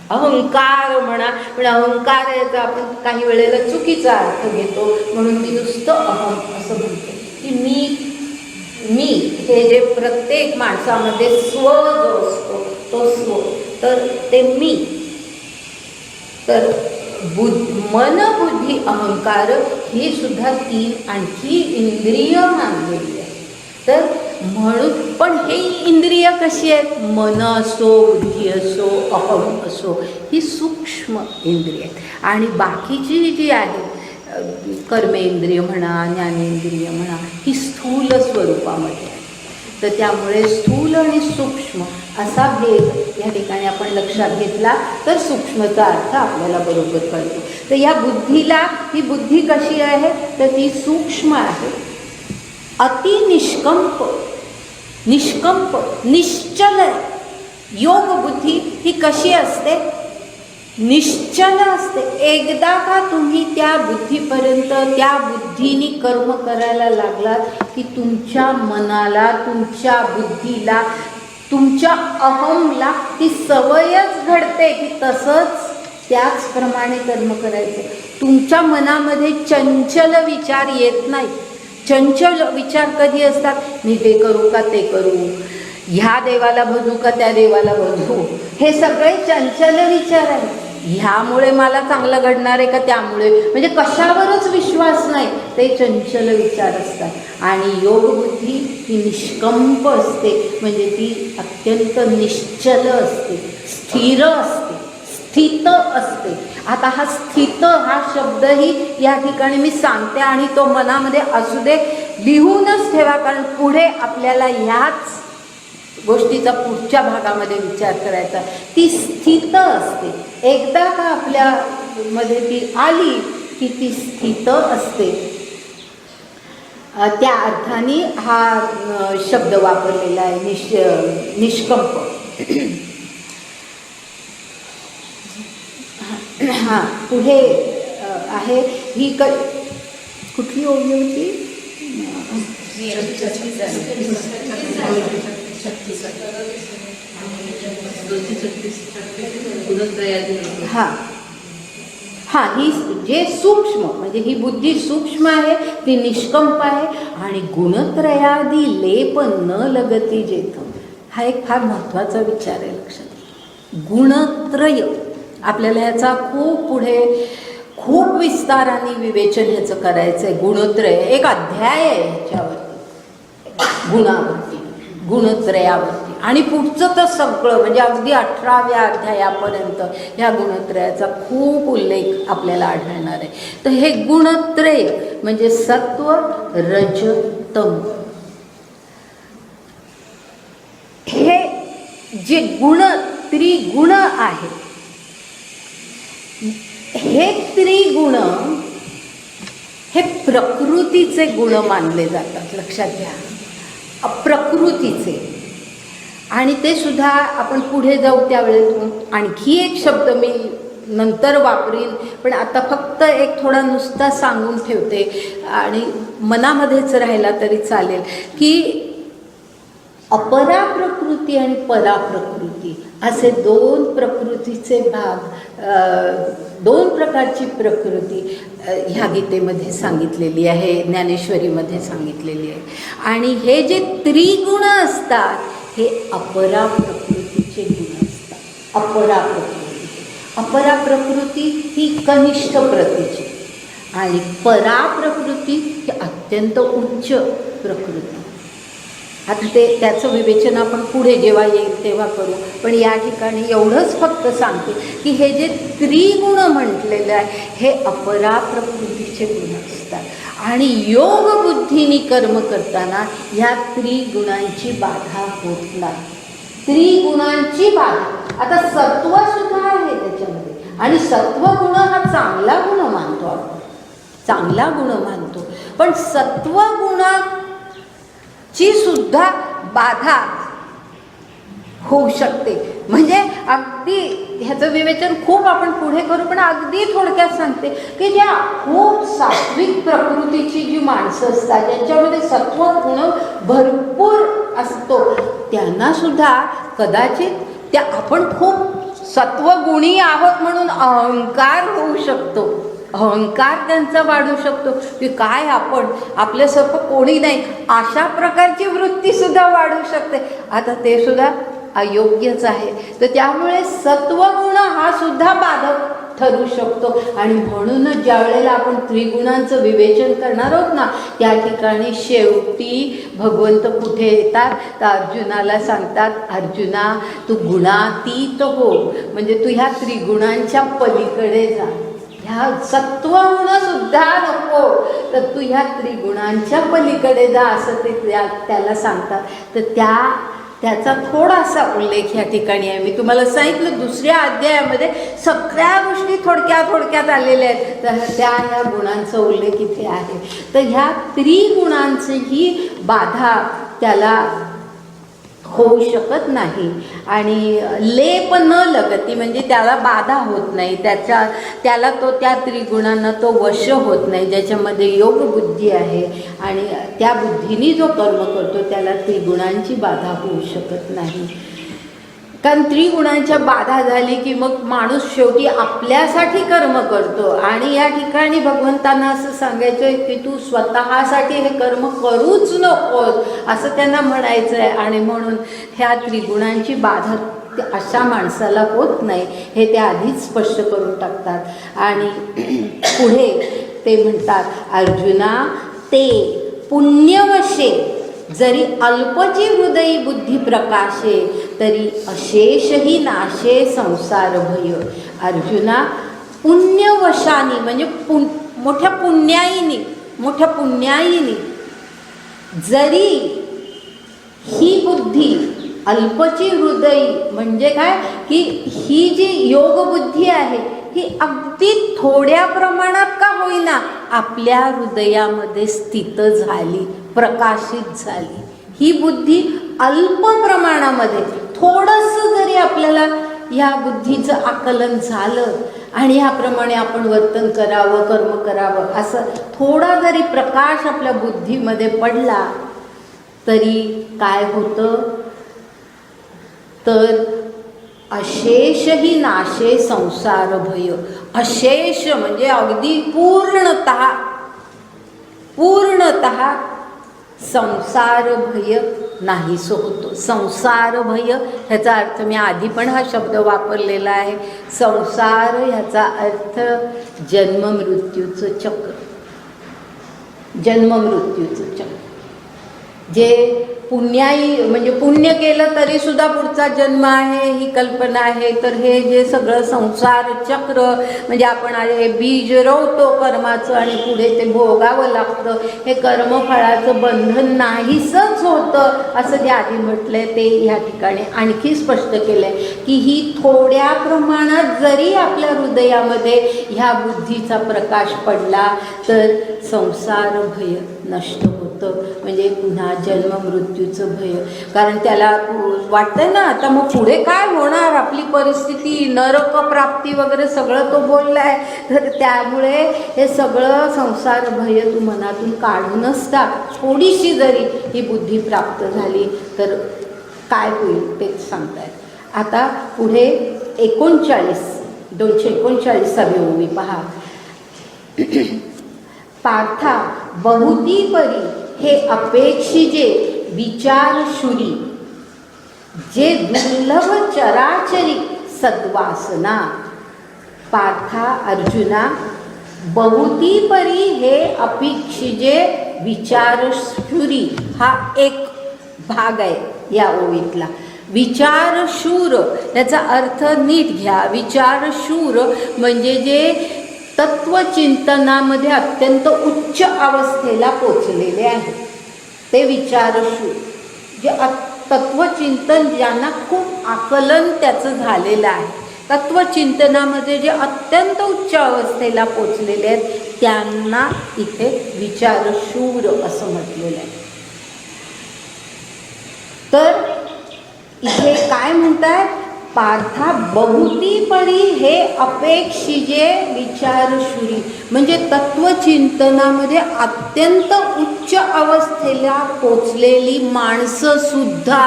अहंकार म्हणा, पण अहंकार याचा आपण काही वेळेला चुकीचा अर्थ घेतो, म्हणून मी नुसतं अहम असं म्हणतो की मी हे जे प्रत्येक माणसामध्ये स्व जो असतो तो स्व, तर ते मी. तर मन, बुद्धी, अहंकार ही सुद्धा 3 आणखी इंद्रिय मानलेली आहे. तर म्हणून पण हे इंद्रिय कशी आहेत? मन असो, बुद्धी असो, अहम असो, ही सूक्ष्म इंद्रिय आहेत. आणि बाकीची जी आहेत कर्मेंद्रिय म्हणा, ज्ञानेंद्रिय म्हणा, ही स्थूल स्वरूपामध्ये आहे. तर त्यामुळे स्थूल आणि सूक्ष्म असा भेद या ठिकाणी आपण लक्षात घेतला तर सूक्ष्मचा अर्थ आपल्याला बरोबर कळतो. तर या बुद्धीला, ही बुद्धी कशी आहे तर ती सूक्ष्म आहे, अतिनिष्कंप, निष्कंप, निश्चल. योग बुद्धी ही कशी असते? निश्चल असते. एकदा का तुम्ही त्या बुद्धीपर्यंत, त्या बुद्धीने कर्म करायला लागलात की तुमच्या मनाला, तुमच्या बुद्धीला, तुमच्या अहमला ती सवयच घडते की तसंच त्याचप्रमाणे कर्म करायचं. तुमच्या मनामध्ये चंचल विचार येत नाही. चंचल विचार कधी असतात? मी हे करू का ते करू, ह्या देवाला भजू का त्या देवाला भजू, हे सगळे चंचल विचार आहेत. ह्यामुळे मला चांगलं घडणार आहे का त्यामुळे, म्हणजे कशावरच विश्वास नाही, ते चंचल विचार असतात. आणि योगबुद्धी ही निष्कंप असते, म्हणजे ती अत्यंत निश्चल असते, स्थिर असते, स्थित असते. आता हा स्थित हा शब्दही या ठिकाणी मी सांगते आणि तो मनामध्ये असू दे, लिहूनच ठेवा, कारण पुढे आपल्याला ह्याच गोष्टीचा पुढच्या भागामध्ये विचार करायचा. ती स्थित असते. एकदा का आपल्यामध्ये ती आली की ती स्थित असते. त्या अर्थाने हा शब्द वापरलेला आहे, निष्कंप. हां, पुढे आहे ही कुठली ओवी होती? हां हां, ही जे सूक्ष्म म्हणजे ही बुद्धी सूक्ष्म आहे, ती निष्कंप आहे. आणि गुणत्रयादी लेप न लगती जेथ, हा एक फार महत्त्वाचा विचार आहे लक्षात. गुणत्रय आपल्याला ह्याचा खूप पुढे खूप विस्ताराने विवेचन ह्याचं करायचं आहे. गुणत्रय एक अध्याय आहे ह्याच्यावरती, गुणावरती, गुणत्रयावरती. आणि पुढचं तर सगळं म्हणजे अगदी 18व्या अध्यायापर्यंत ह्या गुणत्रयाचा खूप उल्लेख आपल्याला आढळणार आहे. तर हे गुणत्रय म्हणजे सत्व, रज, तम, हे जे गुण त्रिगुण आहेत, हे त्रिगुण हे प्रकृतीचे गुण मानले जातात. लक्षात घ्या, प्रकृतीचे. आणि ते सुद्धा आपण पुढे जाऊ त्यावेळेस आणखी एक शब्द मी नंतर वापरीन, पण आता फक्त एक थोडा नुसता सांगून ठेवते आणि मनामध्येच राहिला तरी चालेल की अपरा प्रकृती आणि परा प्रकृती असे दोन प्रकृतीचे भाग, दोन प्रकारची प्रकृती ह्या गीतेमध्ये सांगितलेली आहे, ज्ञानेश्वरीमध्ये सांगितलेली आहे. आणि हे जे त्रिगुण असतात हे अपरा प्रकृतीचे गुण असतात. अपरा प्रकृती, अपरा प्रकृती ही कनिष्ठ प्रतीची आणि परा प्रकृती ही अत्यंत उच्च प्रकृती. आता त्याचं विवेचन आपण पुढे जेव्हा येईल तेव्हा करू, पण या ठिकाणी एवढंच फक्त सांगते की हे जे त्रिगुण म्हटलेलं आहे हे अपरा प्रकृतीचे गुण असतात. आणि योग बुद्धीने कर्म करताना ह्या त्रिगुणांची बाधा होत नाही. त्रिगुणांची बाधा, आता सत्व सुद्धा आहे त्याच्यामध्ये, आणि सत्वगुण हा चांगला गुण मानतो आपण, चांगला गुण मानतो. पण सत्वगुणाची सुद्धा बाधा होऊ शकते. म्हणजे अगदी ह्याचं विवेचन खूप आपण पुढे करू, पण अगदी थोडक्यात सांगते की ज्या खूप सात्विक प्रकृतीची जी माणसं असतात, ज्यांच्यामध्ये सत्वगुण भरपूर असतो, त्यांना सुद्धा कदाचित त्या आपण खूप सत्वगुणी आहोत म्हणून अहंकार होऊ शकतो, अहंकार त्यांचा वाढू शकतो की काय आपण आपल्यासारखं कोणी नाही, अशा प्रकारची वृत्ती सुद्धा वाढू शकते. आता ते सुद्धा अयोग्यच आहे. तर त्यामुळे सत्वगुण हा सुद्धा बाधक ठरू शकतो. आणि म्हणूनच ज्या वेळेला आपण त्रिगुणांचं विवेचन करणार आहोत ना, त्या ठिकाणी शेवटी भगवंत कुठे येतात तर अर्जुनाला सांगतात, अर्जुना तू गुणातीत हो, म्हणजे तू ह्या त्रिगुणांच्या पलीकडे जा, ह्या सत्वगुण सुद्धा नको, तर तू ह्या त्रिगुणांच्या पलीकडे जा असं ते त्याला सांगतात. तर त्याचा थोडासा उल्लेख या ठिकाणी आहे. मी तुम्हाला सांगितलं दुसऱ्या अध्यायामध्ये सगळ्या गोष्टी थोडक्यात आलेल्या आहेत, तर ह्या गुणांचा उल्लेख इथे आहे. तर ह्या त्रिगुणांचीही बाधा त्याला होऊ शकत नाही. आणि लेप न लगती म्हणजे त्याला बाधा होत नाही, त्याला तो त्या त्रिगुणांना तो वश होत नाही, ज्याच्यामध्ये योग बुद्धी आहे. आणि त्या बुद्धीने जो कर्म करतो त्याला त्रिगुणांची बाधा होऊ शकत नाही. कारण त्रिगुणांच्या बाधा झाली की मग माणूस शेवटी आपल्यासाठी कर्म करतो. आणि या ठिकाणी भगवंतांना असं सांगायचं आहे की तू स्वतःसाठी हे कर्म करूच नकोस असं त्यांना म्हणायचं आहे. आणि म्हणून ह्या त्रिगुणांची बाधा अशा माणसाला होत नाही हे ते आधीच स्पष्ट करून टाकतात. आणि पुढे ते म्हणतात, अर्जुना ते पुण्यवशे जरी अल्पची हृदयी बुद्धी प्रकाशे तरी अशेषही नाशे संसार भय. अर्जुना पुण्यवशानी म्हणजे मोठ्या पुण्याईनी जरी ही बुद्धी अल्पची हृदयी म्हणजे काय की ही जी योग बुद्धी आहे ही अगदी थोड्या प्रमाणात का होईना आपल्या हृदयामध्ये स्थित झाली, प्रकाशित झाली. ही बुद्धी अल्प प्रमाणामध्ये थोडंसं जरी आपल्याला या बुद्धीचं आकलन झालं आणि ह्याप्रमाणे आपण वर्तन करावं, कर्म करावं, असं थोडा जरी प्रकाश आपल्या बुद्धीमध्ये पडला तरी काय होतं, तर अशेषही नाशे संसार भय. अशेष म्हणजे अगदी पूर्णतः संसार भय नाहीसं होतो. संसार भय ह्याचा अर्थ मी आधी पण हा शब्द वापरलेला आहे. संसार ह्याचा अर्थ जन्ममृत्यूचं चक्र. जन्ममृत्यूचं चक्र. जे पुण्याई म्हणजे पुण्य केलं तरी सुद्धा पुढचा जन्म आहे ही कल्पना आहे. तर हे जे सगळं संसार चक्र म्हणजे आपण हे बीज रोवतो कर्माचं आणि पुढे ते भोगावं लागतं, हे कर्मफळाचं बंधन नाहीसंच होतं असं जे आधी म्हटलंय ते ह्या ठिकाणी आणखी स्पष्ट केलंय की ही थोड्या प्रमाणात जरी आपल्या हृदयामध्ये ह्या बुद्धीचा प्रकाश पडला तर संसार भय नष्ट होतं. म्हणजे पुन्हा जन्म मृत्यूचं भय. कारण त्याला वाटतंय ना आता मग पुढे काय होणार, आपली परिस्थिती, नरक प्राप्ती वगैरे सगळं तो बोललाय. तर त्यामुळे हे सगळं संसार भय तू मनातून काढूनच टाक. थोडीशी जरी ही बुद्धी प्राप्त झाली तर काय होईल तेच सांगतायत. आता पुढे 239 ओवी पहा. पार्था बहुती परी हे अपेक्षिजे विचारशुरी जे दुर्लभ चराचरी सद्वासना. पार्था अर्जुना, बहुती परी हे अपेक्षिजे विचारशुरी हा एक भाग आहे या ओवीतला. विचारशूर याचा अर्थ नीट घ्या. विचारशूर म्हणजे जे तत्वचिंतनामध्ये अत्यंत उच्च अवस्थेला पोचलेले आहे ते विचारशूर. जे तत्वचिंतन ज्यांना खूप आकलन त्याचं झालेलं आहे, तत्वचिंतनामध्ये जे अत्यंत उच्च अवस्थेला पोचलेले आहेत त्यांना इथे विचारशूर असं म्हटलेलं आहे. तर इथे काय म्हणतात, पार्था बहुती परी हे अपेक्षिजे विचारशुरी म्हणजे तत्वचिंतनामध्ये अत्यंत उच्च अवस्थेला पोचलेली माणसं सुद्धा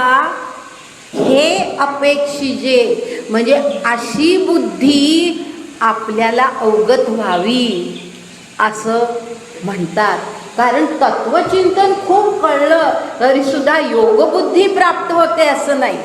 हे अपेक्षिजे म्हणजे अशी बुद्धी आपल्याला अवगत व्हावी असं म्हणतात. कारण तत्वचिंतन खूप कळलं तरी सुद्धा योगबुद्धी प्राप्त होते असं नाही.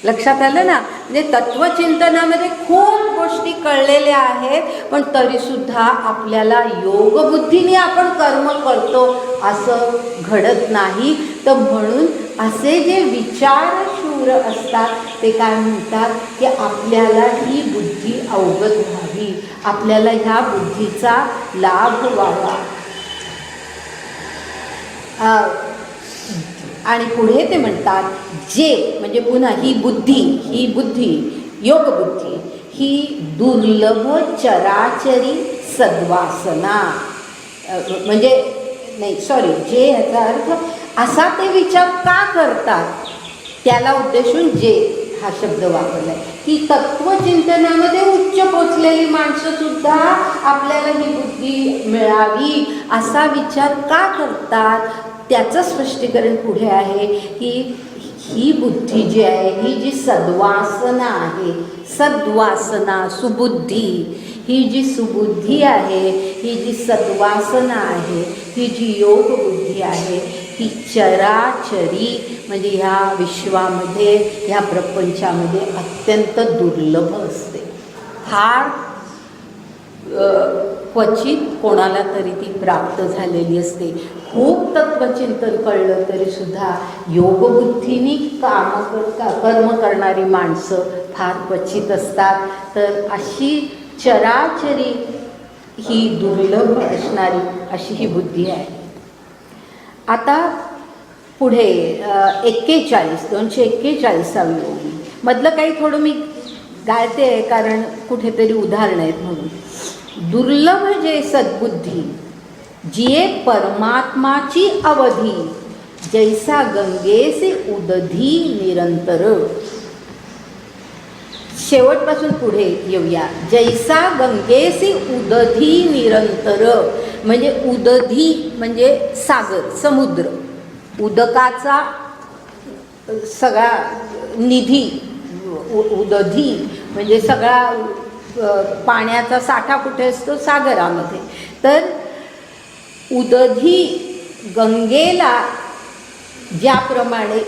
लक्षात आलं ना. म्हणजे तत्वचिंतनामध्ये खूप गोष्टी कळलेल्या आहेत पण तरीसुद्धा आपल्याला योगबुद्धीने आपण कर्म करतो असं घडत नाही. तर म्हणून असे जे विचारशूर असतात ते काय म्हणतात की आपल्याला ही बुद्धी अवगत व्हावी, आपल्याला ह्या बुद्धीचा लाभ व्हावा. आणि पुढे ते म्हणतात जे म्हणजे पुन्हा ही बुद्धी योगबुद्धी ही दुर्लभ चराचरी सद्वासना म्हणजे नाही सॉरी जे ह्याचा अर्थ असा ते विचार का करतात त्याला उद्देशून जे हा शब्द वापरलाय की तत्वचिंतनामध्ये उच्च पोचलेली माणसं सुद्धा आपल्याला ही बुद्धी मिळावी असा विचार का करतात त्याचं स्पष्टीकरण पुढे आहे की ही बुद्धी जी आहे ही जी सद्वासना आहे, सद्वासना सुबुद्धी, ही जी सुबुद्धी आहे, ही जी सद्वासना आहे, ही जी योग बुद्धी आहे ही चराचरी म्हणजे ह्या विश्वामध्ये ह्या प्रपंचामध्ये अत्यंत दुर्लभ असते. फार क्वचित कोणाला तरी ती प्राप्त झालेली असते. खूप तत्वचिंतन कळलं तरी सुद्धा योगबुद्धीने कर्म करणारी माणसं फार क्वचित असतात. तर अशी चराचरी ही दुर्लभ असणारी अशी ही बुद्धी आहे. आता पुढे 241 ओवी मधलं काही थोडं मी गाळते कारण कुठेतरी उदाहरण आहेत म्हणून. दुर्लभ जे सद्बुद्धी जिये परमात्माची अवधी जैसा गंगेसे उदधी निरंतर. शेवटपासून पुढे येऊया. जैसा गंगेसी उदधी निरंतर, म्हणजे उदधी म्हणजे सागर, समुद्र, उदकाचा सगळा निधी, उदधी म्हणजे सगळा पाण्याचा साठा कुठे असतो? सागरामध्ये. तर उदधी गंगेला ज्याप्रमाणे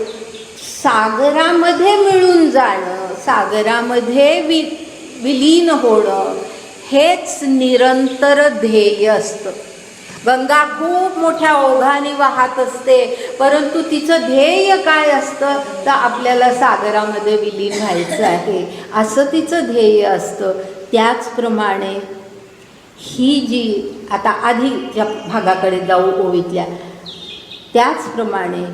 सागरामध्ये मिळून जाणं, सागरामध्ये विलीन होणं, हेच निरंतर ध्येय असतं. गंगा खूप मोठ्या ओघाने वाहत असते, परंतु तिचं ध्येय काय असतं? तर आपल्याला सागरामध्ये विलीन व्हायचं आहे, असं तिचं ध्येय असतं. त्याचप्रमाणे ही जी आता आधी ज्या भागाकडे जाऊ ओवीतल्या, त्याचप्रमाणे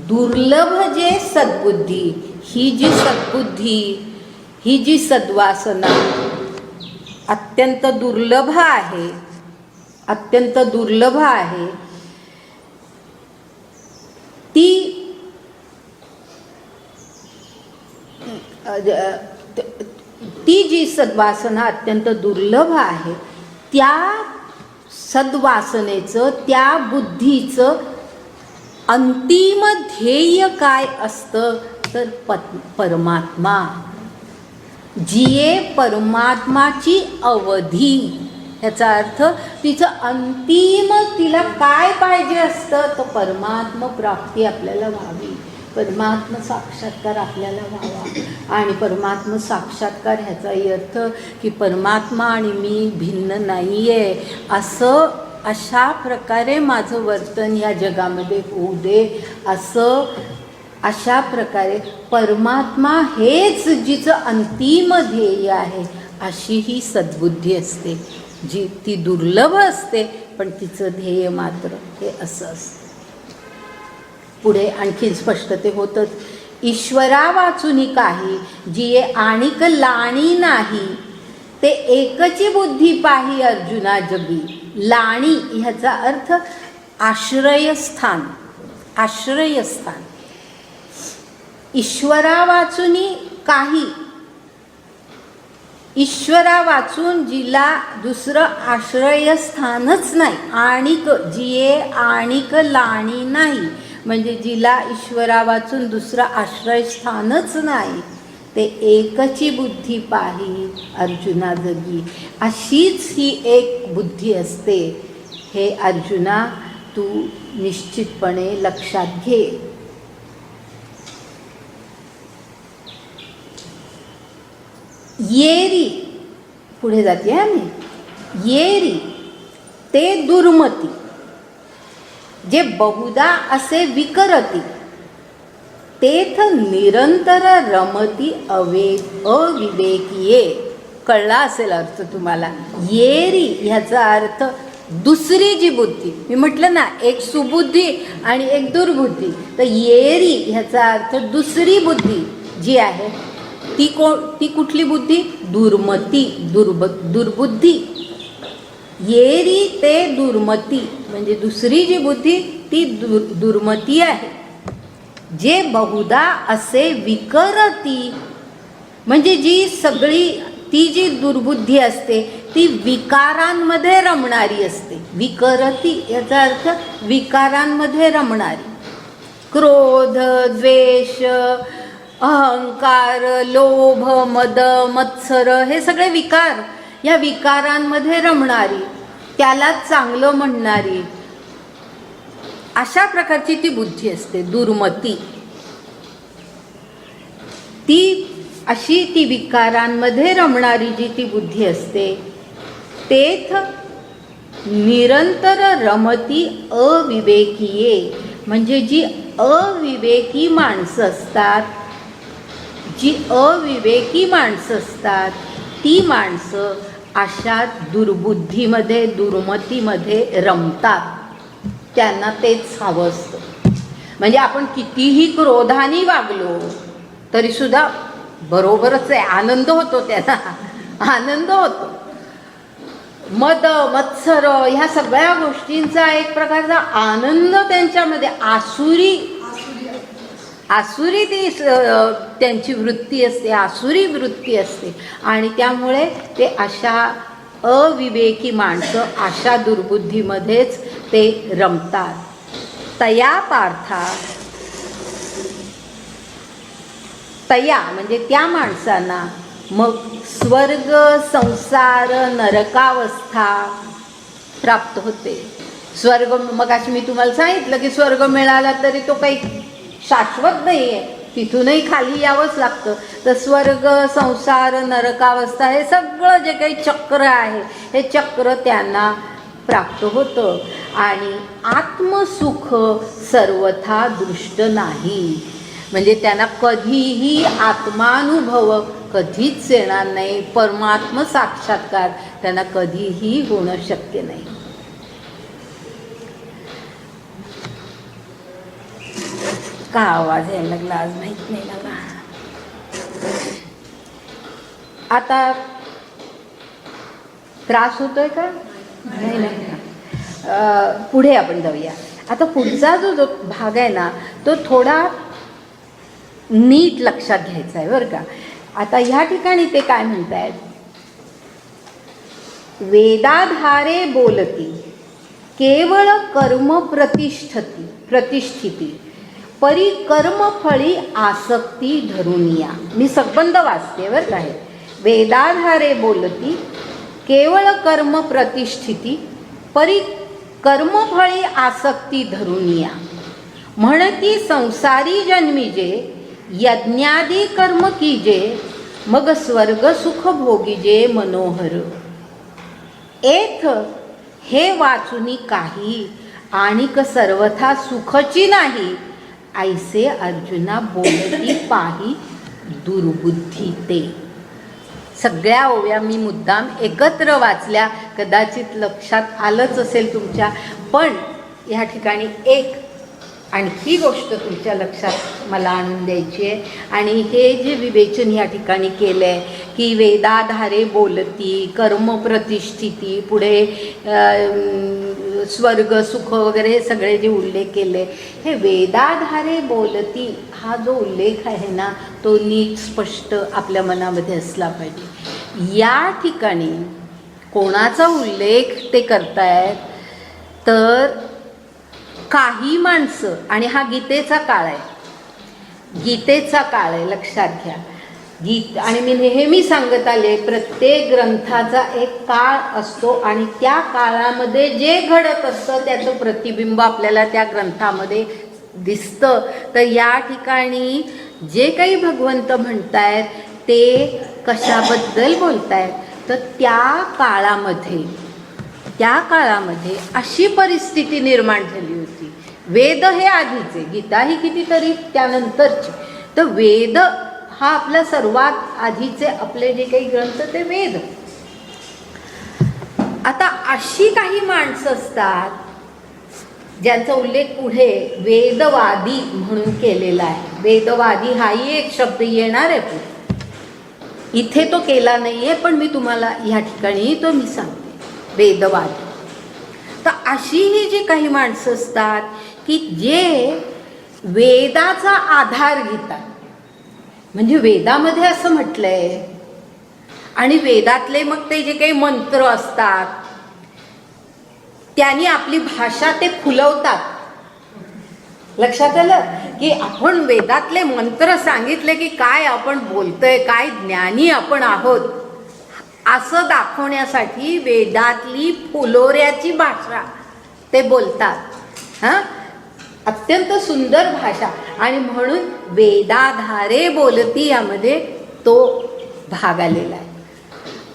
दुर्लभ जे सद्बुद्धी, ही जी सद्बुद्धी, ही जी सद्वासना अत्यंत दुर्लभ आहे, अत्यंत दुर्लभ आहे. ती जी सद्वासना अत्यंत दुर्लभ आहे, त्या सद्वासनेचं, त्या बुद्धीचं अंतिम ध्येय काय असतं? तर परमात्मा. जिये परमात्माची अवधी, ह्याचा अर्थ तिचं अंतिम, तिला काय पाहिजे असतं? तर परमात्म प्राप्ती आपल्याला व्हावी, परमात्म साक्षात्कार आपल्याला व्हावा. आणि परमात्म साक्षात्कार ह्याचाही अर्थ की परमात्मा आणि मी भिन्न नाही आहे, असं अशा प्रकारे माझं वर्तन या जगामध्ये होऊ दे, असं अशा प्रकारे परमात्मा हेच जिचं अंतिम ध्येय आहे, अशी ही सद्बुद्धी असते, जी ती दुर्लभ असते, पण तिचं ध्येय मात्र हे असं असतं. पुढे आणखी स्पष्टते होतच. ईश्वरा वाचुनी काही, जिये आणिक लाणी नाही, ते एकची बुद्धी पाही अर्जुना जगी. लाणी ह्याचा अर्थ आश्रयस्थान, आश्रयस्थान. ईश्वरा वाचुनी काही, ईश्वरा वाचून जिला दुसरं आश्रयस्थानच नाही, आणिक जिये आणिक लाणी नाही, म्हणजे जिला ईश्वरा वाचून दुसरं आश्रयस्थानच नाही, ते एकची बुद्धी पाही अर्जुना जगी. अशीच ही एक बुद्धी असते, हे अर्जुना तू निश्चितपणे लक्षात घे. येरी, पुढे जाते आम्ही, येरी ते दुर्मती, जे बहुधा असे विकरती, तेथ निरंतर रमती अविवेकीये. कळला असेल अर्थ तुम्हाला. येरी ह्याचा अर्थ दुसरी जी बुद्धी, मी म्हटलं ना एक सुबुद्धी आणि एक दुर्बुद्धी, तर येरी ह्याचा अर्थ दुसरी बुद्धी जी आहे ती कुठली बुद्धी? दुर्मती, दुर्बुद्धी. येरी ते दुर्मती, म्हणजे दुसरी जी बुद्धी ती दुर्मती आहे. जे बहुधा असे विकरती, म्हणजे जी सगळी ती जी दुर्बुद्धी असते ती विकारांमध्ये रमणारी असते. विकरती याचा अर्थ विकारांमध्ये रमणारी. क्रोध, द्वेष, अहंकार, लोभ, मद, मत्सर, हे सगळे विकार, या विकारांमध्ये रमणारी, त्याला चांगलं म्हणणारी, अशा प्रकारची ती बुद्धी असते दुर्मती. ती अशी ती विकारांमध्ये रमणारी जी ती बुद्धी असते, तेथ निरंतर रमती अविवेकीये, म्हणजे जी अविवेकी माणसं असतात, जी अविवेकी माणसं असतात, ती माणसं अशा दुर्बुद्धीमध्ये, दुर्मतीमध्ये रमतात. त्यांना तेच हवं असतं. म्हणजे आपण कितीही क्रोधाने वागलो तरीसुद्धा बरोबरच आहे, आनंद होतो, त्यांना आनंद होतो. मद, मत्सर ह्या सगळ्या गोष्टींचा एक प्रकारचा आनंद त्यांच्यामध्ये, आसुरी आसुरी ती त्यांची वृत्ती असते, आसुरी वृत्ती असते. आणि त्यामुळे ते अशा अविवेकी माणसं अशा दुर्बुद्धीमध्येच ते रमतात. तया पार्था, तया म्हणजे त्या माणसांना मग स्वर्ग, संसार, नरकावस्था प्राप्त होते. स्वर्ग, मग अशी मी तुम्हाला सांगितलं की स्वर्ग मिळाला तरी तो काही शाश्वत नाही आहे, तिथूनही खाली यावंच लागतं. तर स्वर्ग, संसार, नरकावस्था हे सगळं जे काही चक्र आहे हे चक्र त्यांना प्राप्त होतं. आणि आत्मसुख सर्वथा दृष्ट नाही, म्हणजे त्यांना कधीही आत्मानुभव कधीच येणार नाही. परमात्म साक्षात्कार त्यांना कधीही होणं शक्य नाही. का आवाज यायला लागला आज माहीत नाही मला. आता त्रास होतोय का? नाही नाही. पुढे आपण जाऊया. आता पुढचा जो भाग आहे ना तो थोडा नीट लक्षात घ्यायचा आहे बरं का. आता ह्या ठिकाणी ते काय म्हणतायत, वेदाधारे बोलती केवळ कर्म प्रतिष्ठिती परी कर्मफळी आसक्ती धरुनिया. मी सबंध वाचते बरं का. वेदाधारे बोलती केवळ कर्म प्रतिष्ठिती परी कर्मफळी आसक्ती धरुनिया. म्हणती संसारी जन्मीजे यज्ञादी कर्म कीजे मग स्वर्ग सुख भोगीजे मनोहर. एथ हे वाचुनी काही आणिक सर्वथा सुखची नाही ऐसे अर्जुना बोलती पाही दुर्बुद्धी ते. सगळ्या ओव्या मी मुद्दाम एकत्र वाचल्या, कदाचित लक्षात आलंच असेल तुमच्या. पण ह्या ठिकाणी एक आणखी गोष्ट तुमच्या लक्षात मला आणून द्यायची आहे. आणि हे जे विवेचन या ठिकाणी केलं आहे की वेदाधारे बोलती, कर्म प्रतिष्ठिती, पुढे स्वर्ग सुख वगैरे हे सगळे जे उल्लेख केले, हे वेदाधारे बोलती हा जो उल्लेख आहे ना तो नीट स्पष्ट आपल्या मनामध्ये असला पाहिजे. या ठिकाणी कोणाचा उल्लेख ते करतायत तर काही माणसं, आणि हा गीतेचा काळ आहे, गीतेचा काळ आहे लक्षात घ्या. आणि मी नेहमी सांगत आले प्रत्येक ग्रंथाचा एक काळ असतो आणि त्या काळामध्ये जे घडत असतं त्याचं प्रतिबिंब आपल्याला त्या ग्रंथामध्ये दिसतं. तर या ठिकाणी जे काही भगवंत म्हणतायत ते कशाबद्दल बोलतायत तर त्या काळामध्ये अशी परिस्थिती निर्माण झाली होती. वेद हे आधीचे, गीता ही कितीतरी त्यानंतरची. तर वेद हा आपल्या सर्वात आधीचे आपले जे काही ग्रंथ ते वेद. आता अशी काही माणसं असतात ज्यांचा उल्लेख पुढे वेदवादी म्हणून केलेला आहे. वेदवादी हाही एक शब्द येणार आहे पुढे, इथे तो केला नाही आहे पण मी तुम्हाला ह्या ठिकाणी तो मी सांगते. वेदवादी तर अशी ही जी काही माणसं असतात की जे वेदाचा आधार घेतात, म्हणजे वेदामध्ये असं म्हटलंय आणि वेदातले मग ते जे काही मंत्र असतात त्यांनी आपली भाषा ते फुलवतात. लक्षात आलं की आपण वेदातले मंत्र सांगितले की काय आपण बोलतोय, काय ज्ञानी आपण आहोत असं दाखवण्यासाठी वेदातली फुलोऱ्याची भाषा ते बोलतात. हां, अत्यंत सुंदर भाषा. आणि म्हणून वेदाधारे बोलती यामध्ये तो भाग आलेला आहे.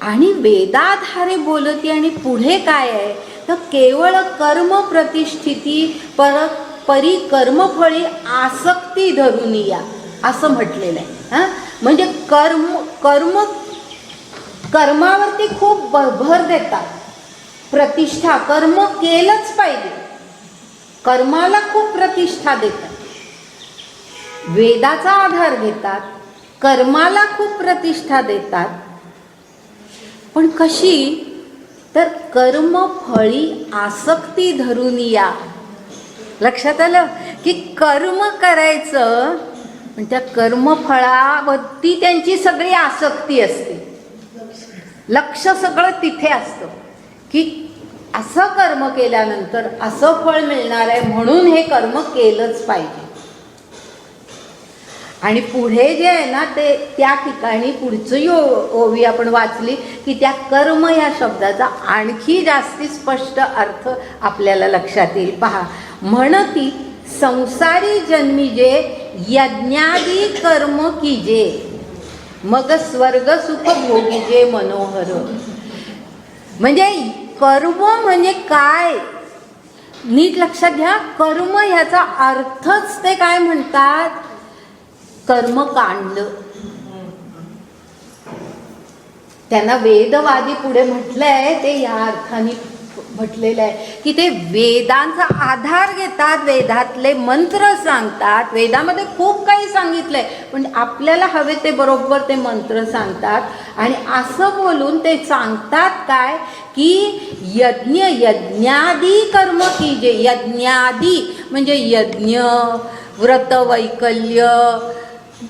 आणि वेदाधारे बोलती आणि पुढे काय आहे तर केवळ कर्म प्रतिष्ठिती परी कर्मफळी आसक्ती धरुनिया असं म्हटलेलं आहे. हां, म्हणजे कर्मावरती खूप भर देतात, प्रतिष्ठा, कर्म केलंच पाहिजे, कर्माला खूप प्रतिष्ठा देतात. वेदाचा आधार घेतात, कर्माला खूप प्रतिष्ठा देतात. पण कशी तर कर्मफळी आसक्ती धरून या. लक्षात आलं की कर्म करायचं पण त्या कर्मफळावरती त्यांची सगळी आसक्ती असते, लक्ष सगळं तिथे असतं की असं कर्म केल्यानंतर असं फळ मिळणार आहे म्हणून हे कर्म केलंच पाहिजे. आणि पुढे जे आहे ना ते त्या ठिकाणी पुढची ओवी आपण वाचली की त्या कर्म या शब्दाचा आणखी जास्ती स्पष्ट अर्थ आपल्याला लक्षात येईल. पहा, म्हणती संसारी जन्मी जे यज्ञादी कर्म कीजे मग स्वर्ग सुख भोगीजे मनोहर. म्हणजे कर्म म्हणजे काय, नीट लक्षात घ्या. कर्म ह्याचा अर्थच ते काय म्हणतात, कर्मकांड. त्यांना वेदवादी पुढे म्हटलंय ते या अर्थाने म्हटलेलं आहे की ते वेदांचा आधार घेतात, वेदातले मंत्र सांगतात. वेदामध्ये खूप काही सांगितलंय पण आपल्याला हवे ते बरोबर ते मंत्र सांगतात. आणि असं बोलून ते सांगतात काय की यज्ञादी कर्म कीजे. यज्ञादी म्हणजे यज्ञ, व्रत वैकल्य,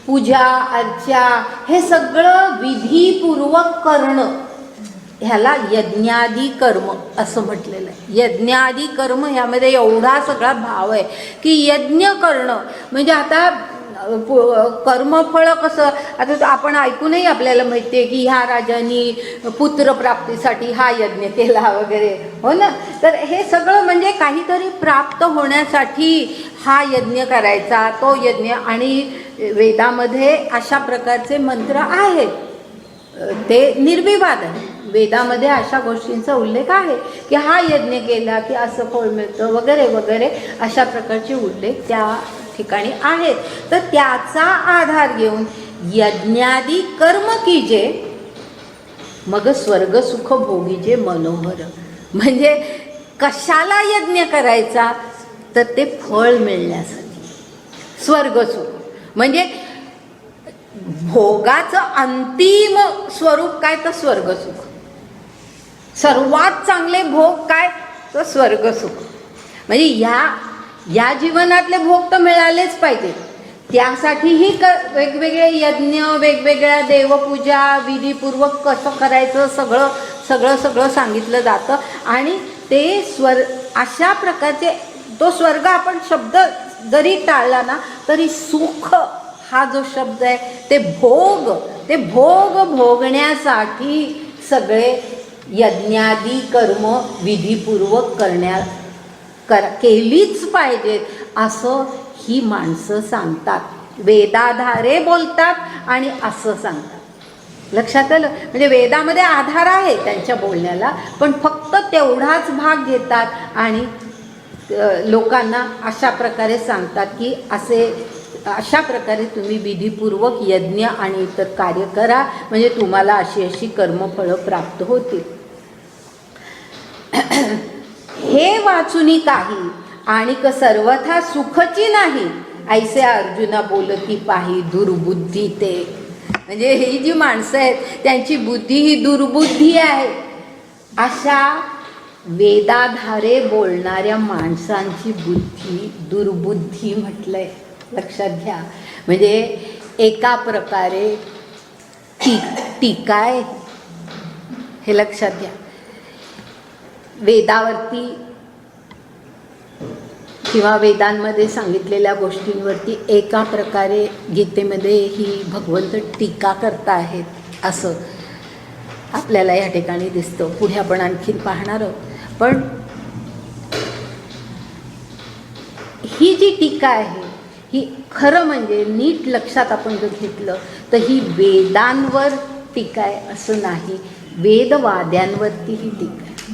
पूजा अर्चा हे सगळं विधीपूर्वक करणं, ह्याला यज्ञादी कर्म असं म्हटलेलं आहे. यज्ञादी कर्म ह्यामध्ये एवढा सगळा भाव आहे की यज्ञ करणं म्हणजे आता कर्मफळ कसं, आता आपण ऐकूनही आपल्याला माहिती आहे की ह्या राजांनी पुत्रप्राप्तीसाठी हा यज्ञ केला वगैरे, हो ना. तर हे सगळं म्हणजे काहीतरी प्राप्त होण्यासाठी हा यज्ञ करायचा, तो यज्ञ. आणि वेदामध्ये अशा प्रकारचे मंत्र आहेत, ते निर्विवाद आहे. वेदामध्ये अशा गोष्टींचा उल्लेख आहे की हा यज्ञ केला की असं फळ मिळतं वगैरे वगैरे, अशा प्रकारचे उल्लेख त्या ठिकाणी आहेत. तर त्याचा आधार घेऊन यज्ञादी कर्म कीजे मग स्वर्ग सुख भोगीजे मनोहर. म्हणजे कशाला यज्ञ करायचा, तर ते फळ मिळण्यासाठी. स्वर्ग सुख म्हणजे भोगाचं अंतिम स्वरूप काय, तर स्वर्ग सुख. सर्वात चांगले भोग काय, तर स्वर्ग सुख. म्हणजे या जीवनातले भोग तर मिळालेच पाहिजे. त्यासाठीही वेगवेगळे यज्ञ, वेगवेगळ्या देवपूजा, विधीपूर्वक कसं करायचं सगळं सगळं सगळं सांगितलं जातं. आणि ते अशा प्रकारचे तो स्वर्ग आपण शब्द जरी टाळला ना तरी सुख हा जो शब्द आहे ते भोग भोगण्यासाठी सगळे यज्ञादी कर्म विधीपूर्वक केलीच पाहिजेत असं ही माणसं सांगतात. वेदाधारे बोलतात आणि असं सांगतात. लक्षात आलं. म्हणजे वेदामध्ये आधार आहे त्यांच्या बोलण्याला, पण फक्त तेवढाच भाग घेतात आणि लोकांना अशा प्रकारे सांगतात की अशा प्रकारे तुम्ही विधीपूर्वक यज्ञ आणि इतर कार्य करा म्हणजे तुम्हाला अशी अशी कर्मफळं प्राप्त होतील. हे वाचुनी काही आणि सर्वथा सुखची नाही ऐसे अर्जुना बोलती पाही दुर्बुद्धी ते. म्हणजे ही जी माणसं आहेत त्यांची बुद्धी ही दुर्बुद्धी आहे. अशा वेदाधारे बोलणाऱ्या माणसांची बुद्धी दुर्बुद्धी म्हटलंय. लक्षात घ्या. म्हणजे एका प्रकारे टीका आहे हे लक्षात घ्या. वेदावरती किंवा वेदांमध्ये सांगितलेल्या गोष्टींवरती एका प्रकारे गीतेमध्ये ही भगवंत टीका करता आहेत असं आपल्याला या ठिकाणी दिसतं. पुढे आपण आणखीन पाहणार आहोत. पण ही जी टीका आहे ही खरं म्हणजे नीट लक्षात आपण जर घेतलं तर ही वेदांवर टीका आहे असं नाही, वेदवाद्यांवरती ही टीका आहे.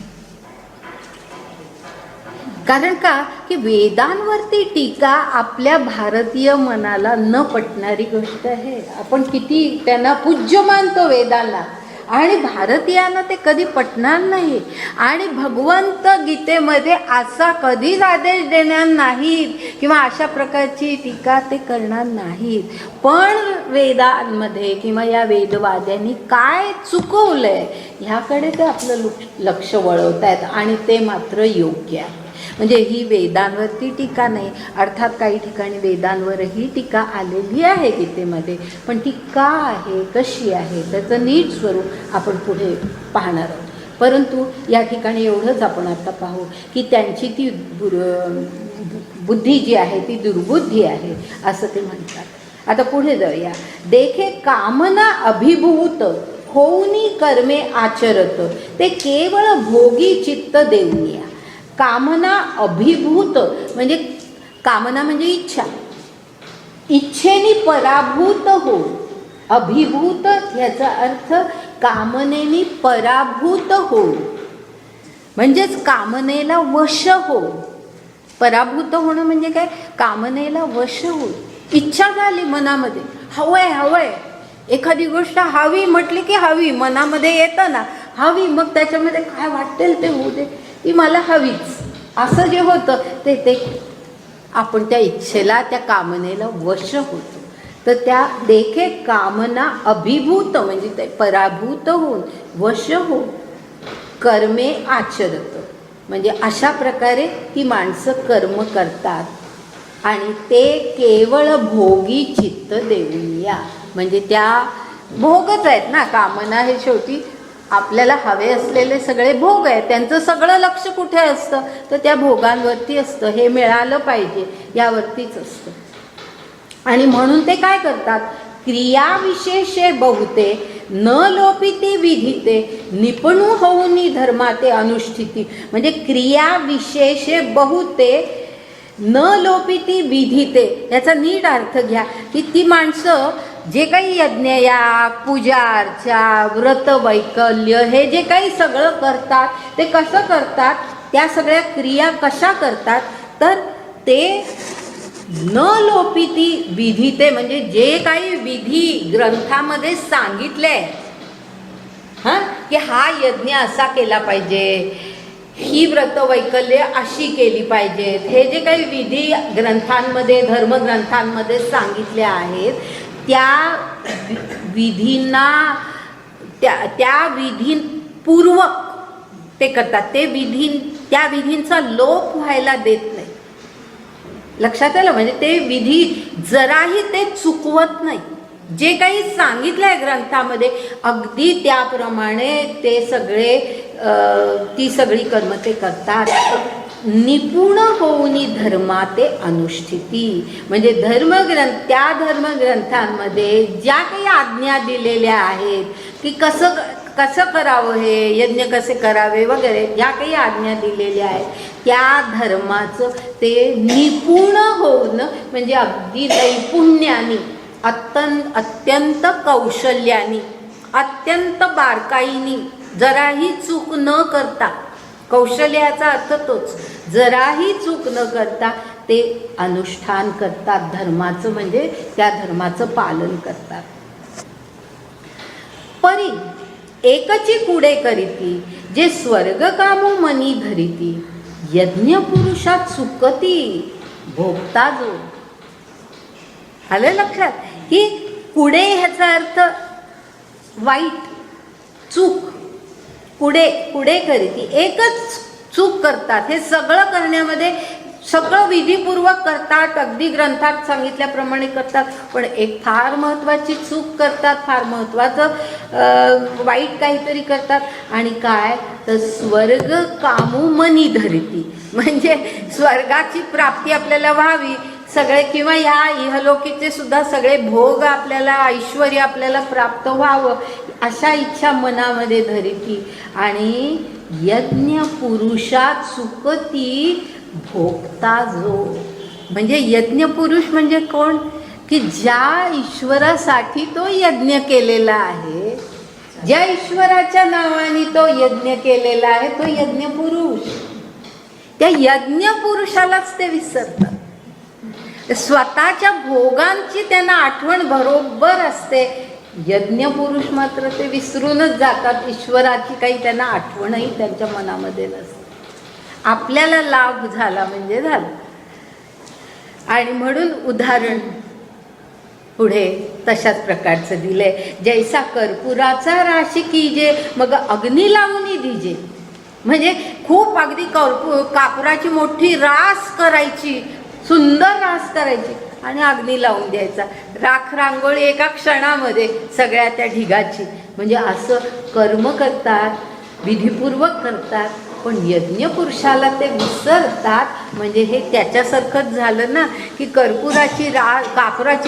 कारण का की वेदांवरती टीका आपल्या भारतीय मनाला न पटणारी गोष्ट आहे. आपण किती त्यांना पूज्य मानतो वेदांना आणि भारतीयांना ते कधी पटणार नाही. आणि भगवंत गीतेमध्ये असा कधीच आदेश देणार नाहीत किंवा अशा प्रकारची टीका ते करणार नाहीत. पण वेदांमध्ये किंवा या वेदवाद्यांनी काय चुकवलंय ह्याकडे ते आपलं लक्ष वळवत आहेत आणि ते मात्र योग्य आहे. म्हणजे ही वेदांवरती टीका नाही, अर्थात काही ठिकाणी वेदांवरही टीका आलेली आहे गीतेमध्ये, पण ती का आहे, कशी आहे, त्याचं नीट स्वरूप आपण पुढे पाहणार आहोत. परंतु या ठिकाणी एवढंच आपण आता पाहू की त्यांची ती बुद्धी जी आहे ती दुर्बुद्धी आहे असं ते म्हणतात. आता पुढे जाऊया. देखे कामना अभिभूत होऊनी कर्मे आचरत, ते केवळ भोगी चित्त देऊनिया. कामना अभिभूत म्हणजे कामना म्हणजे इच्छा, इच्छेने पराभूत हो. अभिभूत ह्याचा अर्थ कामनेनी पराभूत हो, म्हणजेच कामनेला वश हो. पराभूत होणं म्हणजे काय, कामनेला वश हो. इच्छा झाली मनामध्ये, हवंय हवंय, एखादी गोष्ट हवी म्हटली की हवी मनामध्ये येतं ना, हवी, मग त्याच्यामध्ये काय वाटेल ते होऊ दे, ती मला हवीच, असं जे होतं ते आपण त्या इच्छेला, त्या कामनेला वश होतो. तर त्या देखे कामना अभिभूत म्हणजे ते पराभूत होऊन वश हो कर्मे आचरत, म्हणजे अशा प्रकारे ती माणसं कर्म करतात आणि ते केवळ भोगी चित्त देऊया. म्हणजे त्या भोगच आहेत ना, कामना हे शेवटी आपल्याला हवे असलेले सगळे भोग आहेत, त्यांचं सगळं लक्ष कुठे असतं, तर त्या भोगांवरती असतं, हे मिळालं पाहिजे यावरतीच असतं. आणि म्हणून ते काय करतात, क्रिया विशेषे बहुते न लोपिते विधिते, निपुण होऊनी धर्माते अनुष्ठिती. म्हणजे क्रिया विशेषे बहुते न लोपिती विधिते, याचा नीट अर्थ घ्या की ती माणसं जे काही यज्ञयाग, पूजा अर्चा, व्रत वैकल्य हे जे काही सगळं करतात ते कसं करतात, त्या सगळ्या क्रिया कशा करतात, तर ते न लोपिती विधिते म्हणजे जे काही विधी ग्रंथामध्ये सांगितले की हा यज्ञ असा केला पाहिजे, ही व्रत वैकल्य अशी केली पाहिजेत, हे जे काही विधी ग्रंथांमध्ये, धर्मग्रंथांमध्ये सांगितले आहेत त्या विधींना, त्या विधींपूर्वक ते करतात. त्या विधींचा लोप व्हायला देत नाही. लक्षात आलं, म्हणजे ते विधी जराही ते चुकवत नाही. जे काही सांगितलं आहे ग्रंथामध्ये अगदी त्याप्रमाणे ते सगळे ती सगळी कर्म ते करतात. निपुण होऊनी धर्माते अनुष्ठिती, म्हणजे त्या धर्मग्रंथांमध्ये ज्या काही आज्ञा दिलेल्या आहेत की कसं करावं, हे यज्ञ कसे करावे वगैरे, ज्या काही आज्ञा दिलेल्या आहेत त्या धर्माचं ते निपुण होऊन, म्हणजे अगदी नैपुण्याने, अत्यंत कौशल्याने, अत्यंत बारकाईने, जराही चूक न करता, कौशल्याचा अर्थ तोच, जराही चूक न करता ते अनुष्ठान करतात धर्माचं, म्हणजे त्या धर्माचं पालन करतात. परी एकची कुडे करीती, जे स्वर्ग कामो मनी धरिती, यज्ञ पुरुषात चुकती भोगता जो. आलं लक्षात की कुडे ह्याचा अर्थ वाईट, चूक, कुडे करीती, एकच चूक करतात. हे सगळं करण्यामध्ये सगळं विधीपूर्वक करतात, अगदी ग्रंथात सांगितल्याप्रमाणे करतात, पण एक फार महत्त्वाची चूक करतात, फार महत्त्वाचं वाईट काहीतरी करतात. आणि काय तर स्वर्ग कामू मनी धरिती, म्हणजे स्वर्गाची प्राप्ती आपल्याला व्हावी सगळे, किंवा या इहलोकीचे सुद्धा सगळे भोग आपल्याला, ऐश्वर्य आपल्याला प्राप्त व्हावं अशा इच्छा मनामध्ये धरिती. आणि यज्ञ पुरुषात चुकती भोगता जो, म्हणजे यज्ञ पुरुष म्हणजे कोण, की ज्या ईश्वरासाठी तो यज्ञ केलेला आहे, ज्या ईश्वराच्या नावाने तो यज्ञ केलेला आहे तो यज्ञ पुरुष. त्या यज्ञ पुरुषालाच ते विसरतात. स्वतःच्या भोगांची त्यांना आठवण बरोबर असते, यज्ञ पुरुष मात्र ते विसरूनच जातात. ईश्वराची काही त्यांना आठवणही त्यांच्या मनामध्ये नसते. आपल्याला लाभ झाला म्हणजे झाला. आणि म्हणून उदाहरण पुढे तशाच प्रकारचं दिलंय. जैसा कर्पुराचा राशी कीजे मग अग्नी लावून दिजे, म्हणजे खूप अगदी कापुराची मोठी रास करायची, सुंदर रास करायची आणि अग्नी लावून द्यायचा. राख रांगोळी एका क्षणामध्ये सगळ्या त्या ढिगाची. म्हणजे असं कर्म करतात, विधिपूर्वक करतात, पण यज्ञ पुरुषाला ते विसरतात. म्हणजे हे त्याच्यासारखंच झालं ना की कापुराची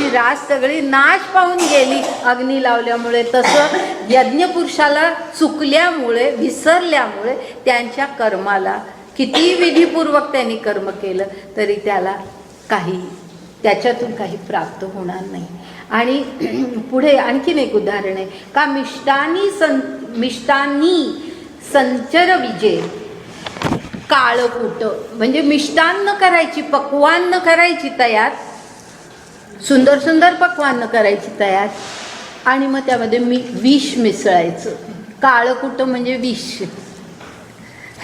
रास सगळी नाश पावून गेली अग्नी लावल्यामुळे. तसं यज्ञ पुरुषाला चुकल्यामुळे, विसरल्यामुळे त्यांच्या कर्माला, किती विधिपूर्वक त्यांनी कर्म केलं तरी त्याच्यातून काही प्राप्त होणार नाही. आणि पुढे आणखीन एक उदाहरण आहे का, मिष्टांनी संचर विजे, काळकूट म्हणजे मिष्टान्न करायची, पक्वान्न करायची तयार, सुंदर सुंदर पक्वान्न करायची तयार, आणि मग त्यामध्ये विष मिसळायचं. काळकूट म्हणजे विष.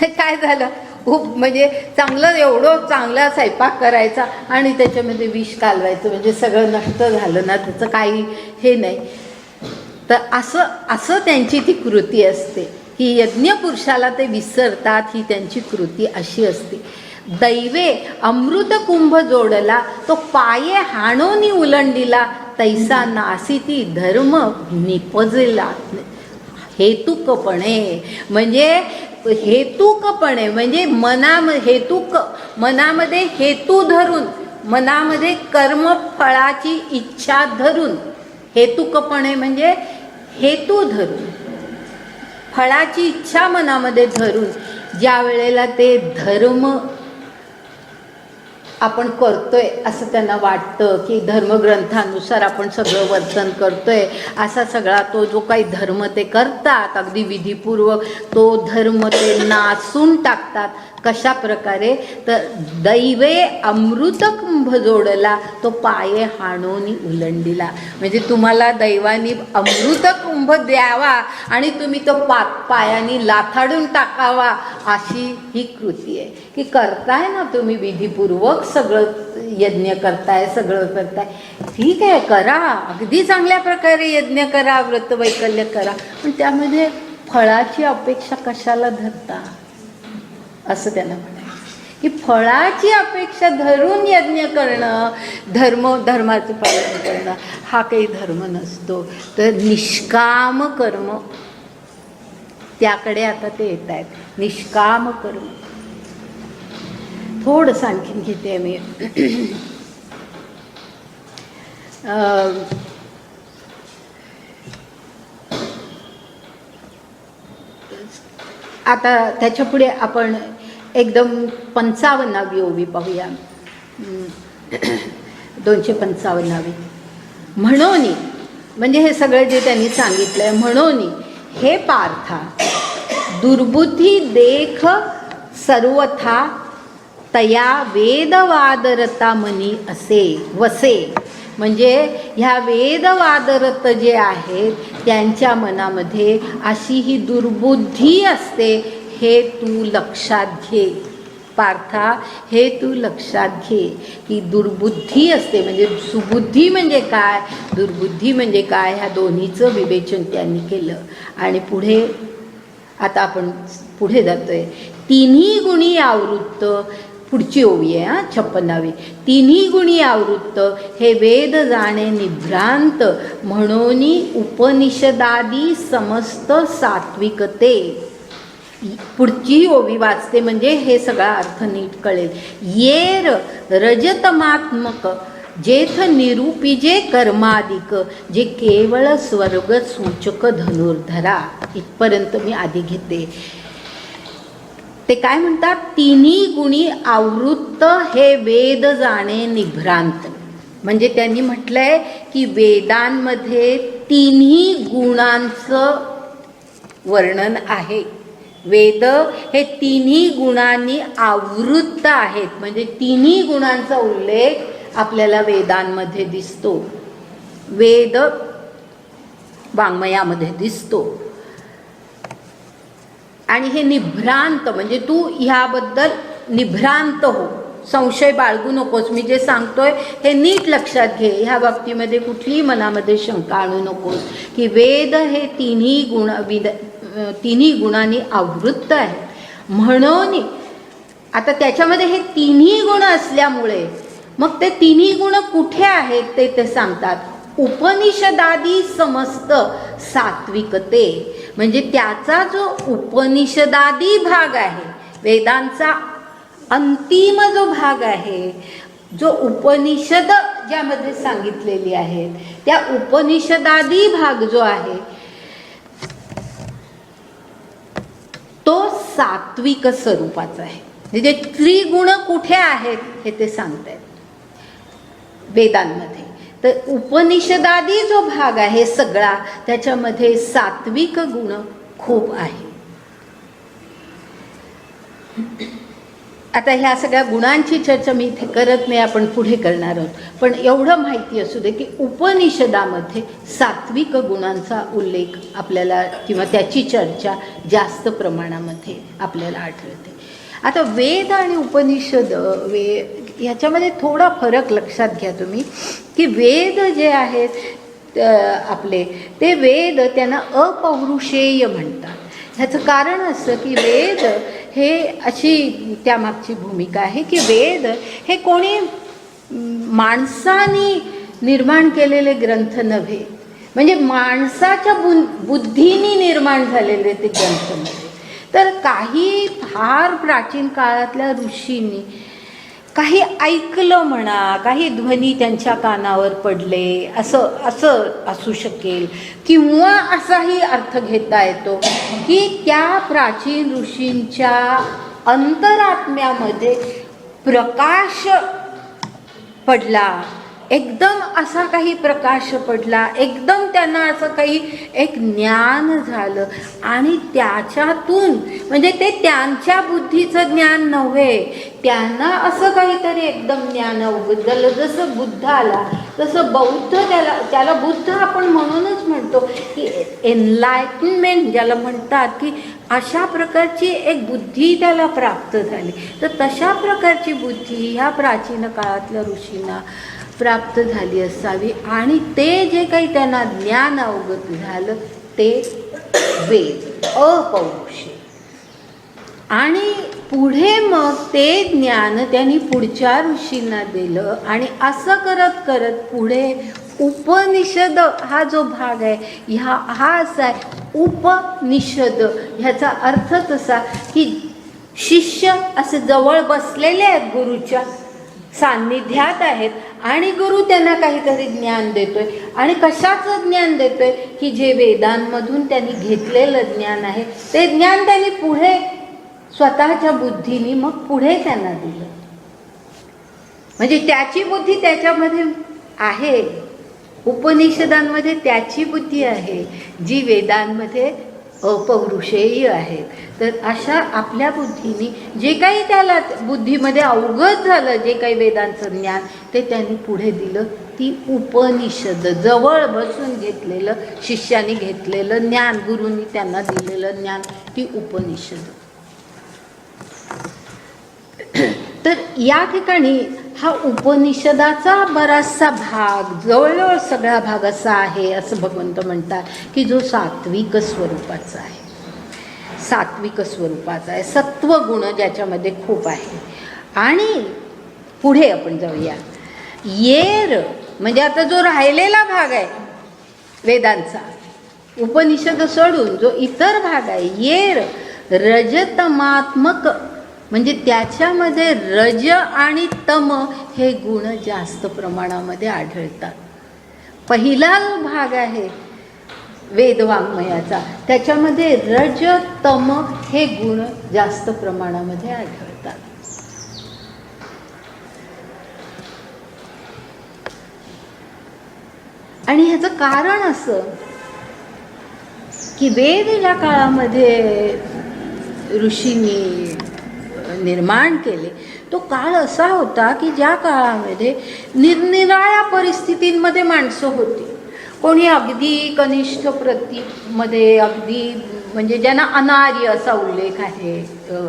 काय झालं, खूप म्हणजे चांगलं, एवढं चांगला स्वयंपाक करायचा आणि त्याच्यामध्ये विष कालवायचं, म्हणजे सगळं नष्ट झालं ना, त्याचं काही हे नाही. तर असं त्यांची ती कृती असते की यज्ञ पुरुषाला ते विसरतात. ही त्यांची कृती अशी असते. दैवे अमृत कुंभ जोडला, तो पाये हाणोनी उलंडीला, तैसा नासिती धर्म निपजला. हेतुकपणे म्हणजे मनामध्ये हेतू धरून, मनामध्ये कर्मफळाची इच्छा धरून, हेतुकपणे म्हणजे हेतू धरून, फळाची इच्छा मनामध्ये धरून ज्या वेळेला ते धर्म आपण करतोय असं त्यांना वाटतं की धर्मग्रंथानुसार आपण सगळं वर्तन करतोय, असा सगळा तो जो काही धर्म ते करतात अगदी विधिपूर्वक, तो धर्म ते नासून टाकतात. कशा प्रकारे, तर दैवे अमृत कुंभ जोडला, तो पाये हाणोनी उलंडीला. म्हणजे तुम्हाला दैवानी अमृत कुंभ द्यावा आणि तुम्ही तो पायानी लाथाडून टाकावा, अशी ही कृती आहे. की करताय ना तुम्ही विधिपूर्वक सगळं, यज्ञ करताय, सगळं करताय, ठीक आहे, करा, अगदी चांगल्या प्रकारे यज्ञ करा, व्रतवैकल्य करा, पण त्यामध्ये फळाची अपेक्षा कशाला धरता, असं त्यांना म्हणायचं. की फळाची अपेक्षा धरून यज्ञ करणं, धर्माचं पालन करणं हा काही धर्म नसतो. तर निष्काम कर्म, त्याकडे आता ते येत आहेत. निष्काम कर्म थोडंसं आणखीन घेते मी. आता त्याच्या पुढे आपण एकदम 55वी ओवी पाहूया. 255वी. म्हणून म्हणजे हे सगळं जे त्यांनी सांगितलंय, म्हणून हे पार्था दुर्बुद्धी देख सर्वथा तया वेदवादरता मनी असे वसे. म्हणजे ह्या वेदवादरत जे आहेत त्यांच्या मनामध्ये अशी ही दुर्बुद्धी असते, हे तू लक्षात घे पार्था, हे तू लक्षात घे की दुर्बुद्धी असते. म्हणजे सुबुद्धी म्हणजे काय, दुर्बुद्धी म्हणजे काय, ह्या दोन्हीचं विवेचन त्यांनी केलं. आणि पुढे आता आपण पुढे जातोय. तिन्ही गुणी आवृत्त, पुढची ओवी आहे 56वी. तिन्ही गुणी आवृत्त हे वेद जाणे निभ्रांत, म्हणून उपनिषदादी समस्त सात्विकते. पुढची ओवी वाचते म्हणजे हे सगळा अर्थ नीट कळेल. येर रजतमात्मक जेथ निरूपिजे कर्मादिक, जे केवळ स्वर्ग सूचक धनुर्धरा. इथपर्यंत मी आधी घेते. ते काय म्हणतात, तिन्ही गुणी आवृत्त हे वेद जाणे निभ्रांत. म्हणजे त्यांनी म्हटलंय की वेदांमध्ये तिन्ही गुणांचं वर्णन आहे. वेद हे तिन्ही गुणांनी आवृत्त आहेत. म्हणजे तिन्ही गुणांचा उल्लेख आपल्याला वेदांमध्ये दिसतो, वेद वाङ्मयामध्ये दिसतो. आणि हे निभ्रांत म्हणजे तू ह्याबद्दल निभ्रांत हो, संशय बाळगू नकोस. मी जे सांगतोय हे नीट लक्षात घे, ह्या बाबतीमध्ये कुठलीही मनामध्ये शंका आणू नकोस की वेद हे तिन्ही गुणांनी आवृत्त आहे. म्हणून आता त्याच्यामध्ये हे तिन्ही गुण असल्यामुळे मग ते तिन्ही गुण कुठे आहेत ते सांगतात. उपनिषदादी समस्त सात्विकते, म्हणजे त्याचा जो उपनिषदादी भाग आहे, वेदांचा अंतिम जो भाग आहे, जो उपनिषद ज्यामध्ये सांगितलेली आहेत, त्या उपनिषदादी भाग जो आहे तो सात्विक स्वरूपाचा आहे. म्हणजे त्रिगुण कुठे आहेत हे ते सांगतायत वेदांमध्ये. तर उपनिषदादी जो भाग आहे सगळा, त्याच्यामध्ये सात्विक गुण खूप आहे. आता ह्या सगळ्या गुणांची चर्चा मी इथे करत नाही, आपण पुढे करणार आहोत. पण एवढं माहिती असू दे की उपनिषदामध्ये सात्विक गुणांचा उल्लेख आपल्याला किंवा त्याची चर्चा जास्त प्रमाणामध्ये आपल्याला आढळते. आता वेद आणि उपनिषद ह्याच्यामध्ये थोडा फरक लक्षात घ्या तुम्ही, की वेद जे आहेत आपले ते वेद त्यांना अपौरुषेय म्हणतात. ह्याचं कारण असं की वेद हे अशी त्यामागची भूमिका आहे की वेद हे कोणी माणसाने निर्माण केलेले ग्रंथ नव्हे, म्हणजे माणसाच्या बुद्धीने निर्माण झालेले ते ग्रंथ नव्हे. तर काही फार प्राचीन काळातल्या ऋषींनी काही ऐकलं म्हणा, काही ध्वनी त्यांच्या कानावर पडले, असं असू शकेल. किंवा असाही अर्थ घेता येतो की त्या प्राचीन ऋषींच्या अंतरात्म्यामध्ये प्रकाश पडला, एकदम असा काही प्रकाश पडला, एकदम त्यांना असं काही एक ज्ञान झालं आणि त्याच्यातून, म्हणजे ते त्यांच्या बुद्धीचं ज्ञान नव्हे, त्यांना असं काहीतरी एकदम ज्ञान झालं. जसं बुद्धाला, तसं बौद्ध त्याला बुद्ध आपण म्हणूनच म्हणतो की एनलायटनमेंट ज्याला म्हणतात, की अशा प्रकारची एक बुद्धी त्याला प्राप्त झाली. तर तशा प्रकारची बुद्धी ह्या प्राचीन काळातल्या ऋषींना प्राप्त झाली असावी आणि ते जे काही त्यांना ज्ञान अवगत झालं ते वेद अपौरुषेय. आणि पुढे मग ते ज्ञान त्यांनी पुढच्या ऋषींना दिलं आणि असं करत करत पुढे उपनिषद हा जो भाग आहे हा असा आहे. उपनिषद ह्याचा अर्थ तसा की शिष्य असे जवळ बसलेले आहेत, गुरुच्या सान्निध्यात आहेत आणि गुरु त्यांना काहीतरी ज्ञान देतोय. आणि कशाचं ज्ञान देतोय की जे वेदांमधून त्यांनी घेतलेलं ज्ञान आहे ते ज्ञान त्यांनी पुढे स्वतःच्या बुद्धीने मग पुढे त्यांना दिलं. म्हणजे त्याची बुद्धी त्याच्यामध्ये आहे, उपनिषदांमध्ये त्याची बुद्धी आहे जी वेदांमध्ये अपौरुषेय आहेत. तर अशा आपल्या बुद्धीने जे काही त्याला बुद्धीमध्ये अवगत झालं, जे काही वेदांचं ज्ञान ते त्यांनी पुढे दिलं, ती उपनिषद, जवळ बसून घेतलेलं, शिष्याने घेतलेलं ज्ञान, गुरूंनी त्यांना दिलेलं ज्ञान, ती उपनिषद. तर या ठिकाणी हा उपनिषदाचा बराचसा भाग, जवळजवळ सगळा भाग असा आहे असं भगवंत म्हणतात की जो सात्विक स्वरूपाचा आहे, सात्विक स्वरूपाचा आहे, सत्वगुण ज्याच्यामध्ये खूप आहे. आणि पुढे आपण जाऊया. येर म्हणजे आता जो राहिलेला भाग आहे वेदांचा, उपनिषद सोडून जो इतर भाग आहे, येर रजतमात्मक, म्हणजे त्याच्यामध्ये रज आणि तम हे गुण जास्त प्रमाणामध्ये आढळतात. पहिला जो भाग आहे वेदवाङ्मयाचा त्याच्यामध्ये रज तम हे गुण जास्त प्रमाणामध्ये आढळतात. आणि ह्याचं कारण असं की वेद ज्या काळामध्ये ऋषींनी निर्माण केले तो काळ असा होता की ज्या काळामध्ये निरनिराळ्या परिस्थितींमध्ये माणसं होती. कोणी अगदी कनिष्ठ प्रतीमध्ये, अगदी म्हणजे ज्यांना अनार्य असा उल्लेख आहे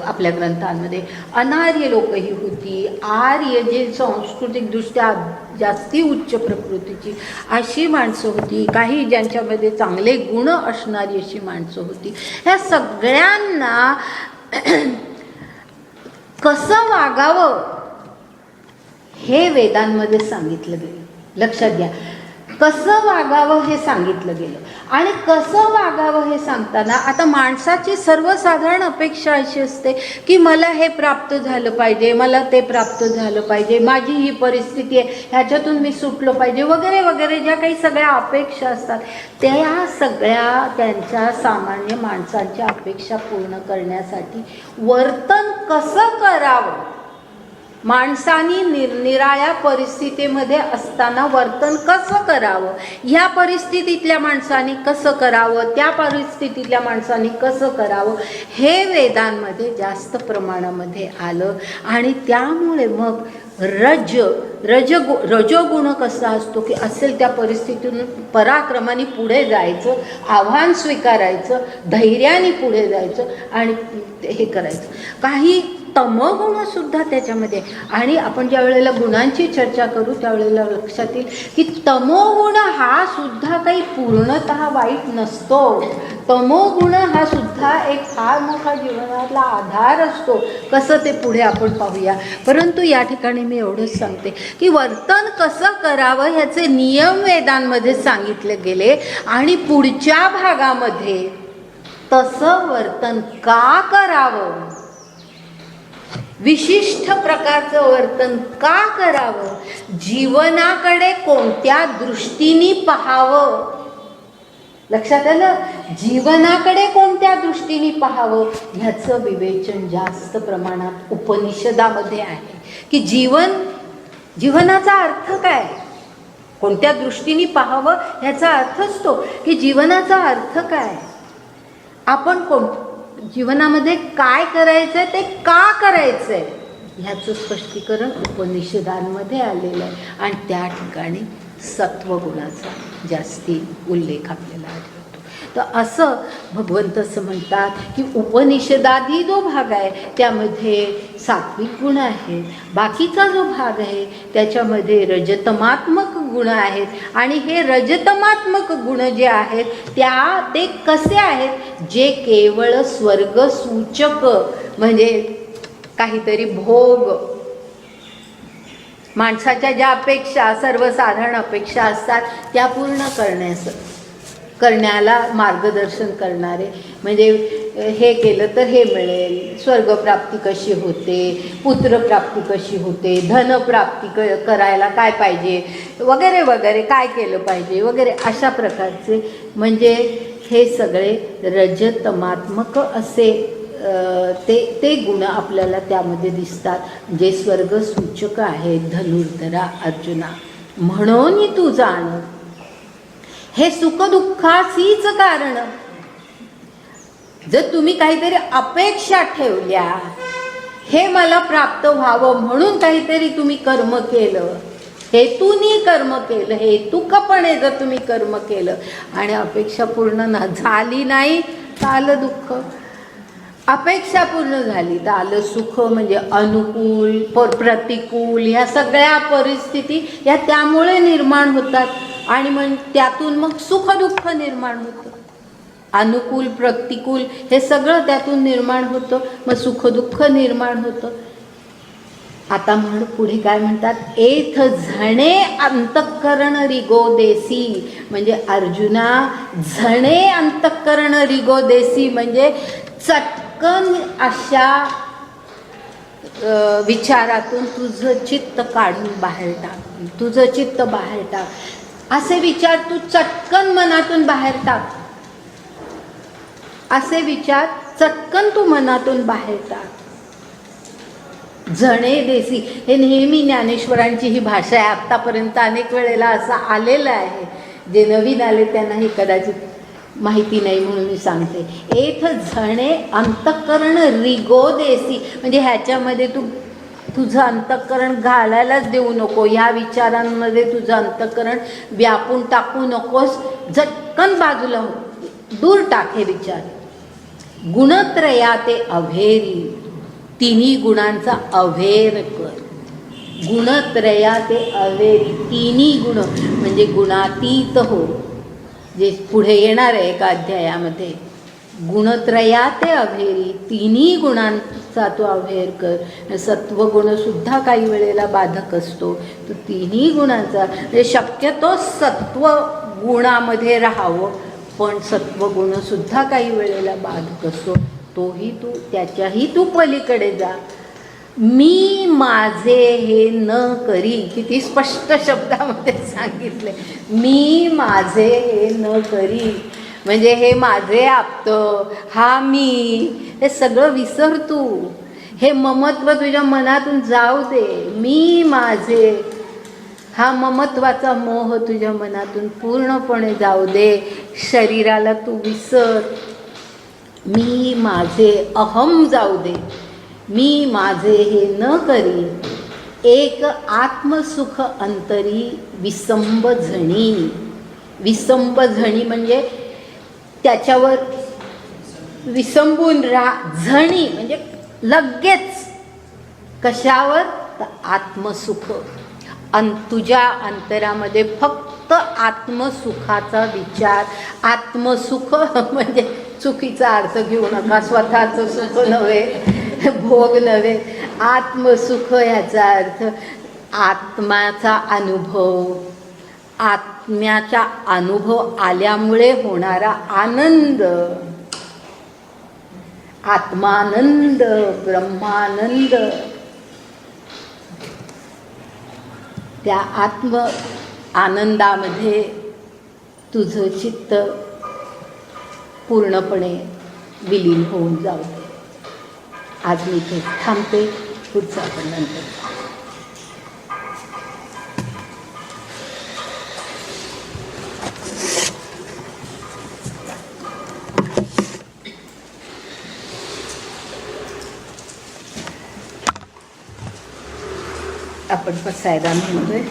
आपल्या ग्रंथांमध्ये, अनार्य लोकही होती, आर्य जे सांस्कृतिकदृष्ट्या जास्ती उच्च प्रकृतीची अशी माणसं होती, काही ज्यांच्यामध्ये चांगले गुण असणारी अशी माणसं होती. ह्या सगळ्यांना कसं वागावं हे वेदांमध्ये सांगितलं गेलं. लक्षात घ्या, कसं वागावं हे सांगितलं गेलं. आणि कसं वागावं हे सांगताना आता माणसाची सर्वसाधारण अपेक्षा अशी असते की मला हे प्राप्त झालं पाहिजे, मला ते प्राप्त झालं पाहिजे, माझी ही परिस्थिती आहे, ह्याच्यातून मी सुटलो पाहिजे, वगैरे वगैरे ज्या काही सगळ्या अपेक्षा असतात, त्या सगळ्या त्यांच्या सामान्य माणसांच्या अपेक्षा पूर्ण करण्यासाठी वर्तन कसं करावं, माणसांनी निरनिराळ्या परिस्थितीमध्ये असताना वर्तन कसं करावं, ह्या परिस्थितीतल्या माणसांनी कसं करावं, त्या परिस्थितीतल्या माणसांनी कसं करावं, हे वेदांमध्ये जास्त प्रमाणामध्ये आलं. आणि त्यामुळे मग रजोगुण कसा असतो की असेल त्या परिस्थितीतून पराक्रमाने पुढे जायचं, आव्हान स्वीकारायचं, धैर्याने पुढे जायचं आणि हे करायचं. काही तमगुण सुद्धा त्याच्यामध्ये. आणि आपण ज्या वेळेला गुणांची चर्चा करू त्यावेळेला लक्षात येईल की तमोगुण हा सुद्धा काही पूर्णतः वाईट नसतो. तमोगुण हा सुद्धा एक फार मोठा जीवनातला आधार असतो. कसं ते पुढे आपण पाहूया. परंतु या ठिकाणी मी एवढंच सांगते की वर्तन कसं करावं ह्याचे नियम वेदांमध्ये सांगितले गेले आणि पुढच्या भागामध्ये तसं वर्तन का करावं, विशिष्ट प्रकारचं वर्तन का करावं, जीवनाकडे कोणत्या दृष्टीने पाहावं. लक्षात आलं, जीवनाकडे कोणत्या दृष्टीने पाहावं ह्याचं विवेचन जास्त प्रमाणात उपनिषदामध्ये आहे. की जीवनाचा अर्थ काय, कोणत्या दृष्टीने पाहावं ह्याचा अर्थ असतो की जीवनाचा अर्थ काय, आपण जीवनामध्ये काय करायचंय ते का करायचंय ह्याचं स्पष्टीकरण उपनिषदांमध्ये आलेलं आहे. आणि त्या ठिकाणी सत्वगुणाचा जास्ती उल्लेख आपल्याला आढळतो. तर असं भगवंत असं म्हणतात की उपनिषदादी जो भाग आहे त्यामध्ये सात्विक गुण आहेत, बाकीचा जो भाग आहे त्याच्यामध्ये रजतमात्मक गुण आहेत. आणि हे रजतमात्मक गुण जे आहेत ते कसे आहेत, जे केवळ स्वर्गसूचक म्हणजे काहीतरी भोग, माणसाच्या ज्या अपेक्षा सर्वसाधारण अपेक्षा असतात त्या पूर्ण करण्याला मार्गदर्शन करणारे. म्हणजे हे केलं तर हे मिळेल, स्वर्गप्राप्ती कशी होते, पुत्रप्राप्ती कशी होते, धनप्राप्ती करायला काय पाहिजे वगैरे वगैरे, काय केलं पाहिजे वगैरे, अशा प्रकारचे म्हणजे हे सगळे रजतमात्मक असे ते गुण आपल्याला त्यामध्ये दिसतात जे स्वर्गसूचक आहेत. धनुर्धरा अर्जुना म्हणून तू जाण हे सुखदुःखाचीच कारण. जर तुम्ही काहीतरी अपेक्षा ठेवल्या, हे मला प्राप्त व्हावं म्हणून काहीतरी तुम्ही कर्म केलं, हेतूनी कर्म केलं, हेतुकपणे जर तुम्ही कर्म केलं आणि अपेक्षा पूर्ण झाली नाही तर आलं दुःख, अपेक्षा पूर्ण झाली तर आलं सुख. म्हणजे अनुकूल प्रतिकूल ह्या सगळ्या परिस्थिती या त्यामुळे निर्माण होतात आणि मग त्यातून मग सुख दुःख निर्माण होतं. अनुकूल प्रतिकूल हे सगळं त्यातून निर्माण होतं, मग सुख दुःख निर्माण होतं. आता पुढे काय म्हणतात, एथ झणे अंतःकरण रिगो देसी. म्हणजे अर्जुना, झणे अंतःकरण रिगो देसी म्हणजे चटकन अशा विचारातून तुझं चित्त काढून बाहेर टाक, तुझं चित्त बाहेर टाक. असे विचार तू चटकन मनातून बाहेर टाक, असे विचार चटकन तू मनातून बाहेर टाक. झणे देसी हे नेहमी ज्ञानेश्वरांची ही भाषा आहे. आत्तापर्यंत अनेक वेळेला असं आलेलं आहे. जे नवीन आले त्यांना हे कदाचित माहिती नाही म्हणून मी सांगते. एथ झणे अंतःकरण रिगो देसी म्हणजे ह्याच्यामध्ये तुझं अंतःकरण घालायलाच देऊ नको, ह्या विचारांमध्ये तुझं अंतःकरण व्यापून टाकू नकोस. झटकन बाजूला हो, दूर टाक हे विचार. गुणत्रया ते अभेरी, तिन्ही गुणांचा अभेर कर. गुणत्रया ते अभेरी, तिन्ही गुण म्हणजे गुणातीत हो, जे पुढे येणार आहे एका अध्यायामध्ये. गुणत्रया ते अभेरी, तिन्ही गुणांचा चा तू अवहेर कर. सत्वगुणसुद्धा काही वेळेला बाधक असतो. तो तिन्ही गुणांचा म्हणजे शक्यतो सत्व गुणामध्ये राहावं, पण सत्वगुणसुद्धा काही वेळेला बाधक असतो. तोही तू त्याच्याही तू पलीकडे जा. मी माझे हे न करी, किती स्पष्ट शब्दामध्ये सांगितले. मी माझे हे न करी म्हणजे हे माझे आपतं, हा मी, हे सगळं विसर तू. हे ममत्व तुझ्या मनातून जाऊ दे. मी माझे हा ममत्वाचा मोह तुझ्या मनातून पूर्णपणे जाऊ दे. शरीराला तू विसर. मी माझे अहम जाऊ दे. मी माझे हे न करी, एक आत्मसुख अंतरी विसंब झणी. विसंब झणी म्हणजे त्याच्यावर विसंबून झणी म्हणजे लगेच. कशावर? तर आत्मसुख. तुझ्या अंतरामध्ये फक्त आत्मसुखाचा विचार. आत्मसुख म्हणजे चुकीचा अर्थ घेऊ नका. स्वतःचं सुख नव्हे, भोग नव्हे. आत्मसुख याचा अर्थ आत्म्याचा अनुभव. आत्म्याचा अनुभव आल्यामुळे होणारा आनंद. आत्मानंद, ब्रह्मानंद. त्या आत्म आनंदामध्ये तुझं चित्त पूर्णपणे विलीन होऊन जाऊ दे. आज मी इथे थांबते. पुढचं आपण नंतर. आपण बसायला म्हणतोय.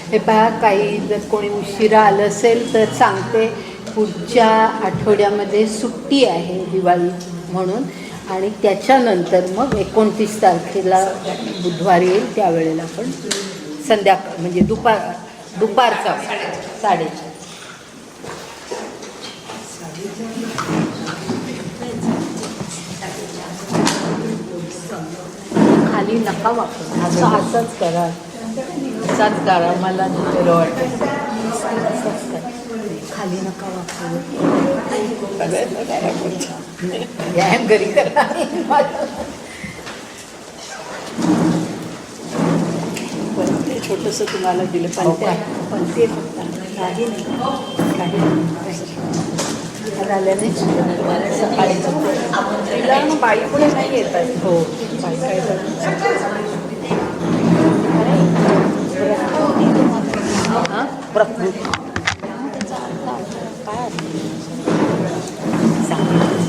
हे पहा, काही जर कोणी उशिरा आलं असेल तर सांगते. पुढच्या आठवड्यामध्ये सुट्टी आहे दिवाळी म्हणून, आणि त्याच्यानंतर मग 29 तारखेला बुधवार येईल. त्यावेळेला पण संध्याकाळ म्हणजे दुपारचा 4:30. खाली नका वापरू.
असंच करा,
असाच करा, मला बरं वाटतं. खाली नका वापरू. व्यायाम घरी करा.
ते छोटंसं तुम्हाला दिलं पण
ते फक्त काही नाही झाल्याने सकाळी
तिला बाई पुढे नाही येत आहे.
हो
बाई काय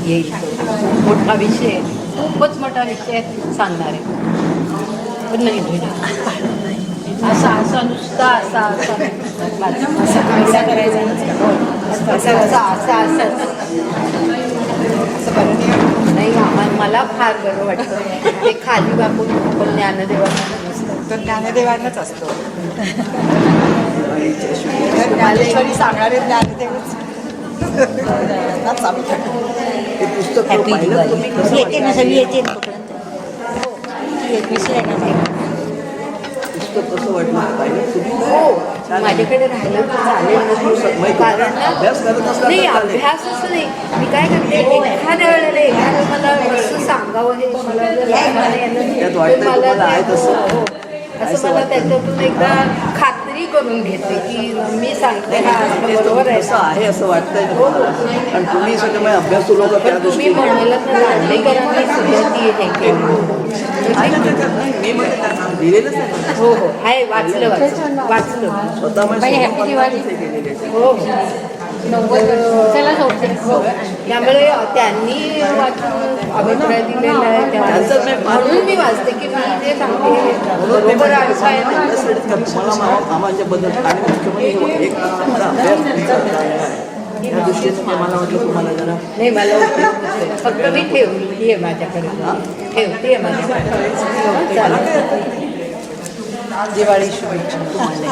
येईल मोठा विषय, खूपच मोठा विषय सांगणार आहे. पण नाही असा असा नुसता असा असा
असा करायचा
असं असा असा असं नाही. मला फार बरं वाटतं ते खाली वाकून आपण ज्ञानदेवांना नसतं,
तर ज्ञानदेवांनाच असतो.
ज्ञानेश्वरी
सांगणारे ज्ञानदेवच.
ते पुस्तक पाहिलं तुम्ही कसं
येते ना, सगळी येते ना. विसराय ना
पुस्तक कसं वाटलं पाहिलं तुम्ही?
हो माझ्याकडे राहिलं तर चालेल. कारण ना
अभ्यास करत असला
नाही,
तर चालेल.
अभ्यास असं नाही. मी काय करते एखाद्या वेळेला एखादं मला असं सांगावं हे मला जर
त्यात वाटतंय तुम्हाला आहे तसं.
असं मला त्याच्यातून एकदा खात्री करून घेते की मी सांगते हा बरोबर आहे
कसं आहे असं वाटतंय ना तुम्हाला? कारण तुम्ही सगळं अभ्यास लोक त्या
पण तुम्ही
दृष्टीने
म्हणाला तर दांडेकरांनी सुद्धा ती हे केली.
आहे ना त्याच्यात. नाही, मी म्हणते त्यांना दिलेलंच नाही मला.
हो हो आहे, वाचलं वाचलं
स्वतः
बाई, happy दिवाळी.
हो त्यामुळे त्यांनी वाचून अभिप्राय दिलेला आहे
त्यांचंच नाही,
म्हणून मी वाचते की मी जे सांगते बरोबर आहे ना.
मला मामांच्या बद्दल आणि मुख्य म्हणजे एक चांगला अभ्यास त्या दृष्टीने मला वाटलं तुम्हाला जरा
नाही मला उपयोग होतोय. फक्त मी ठेवली आहे माझ्याकडे, ठेवते माझ्याकडे.
दिवाळी शुभेच्छा तुम्हाला.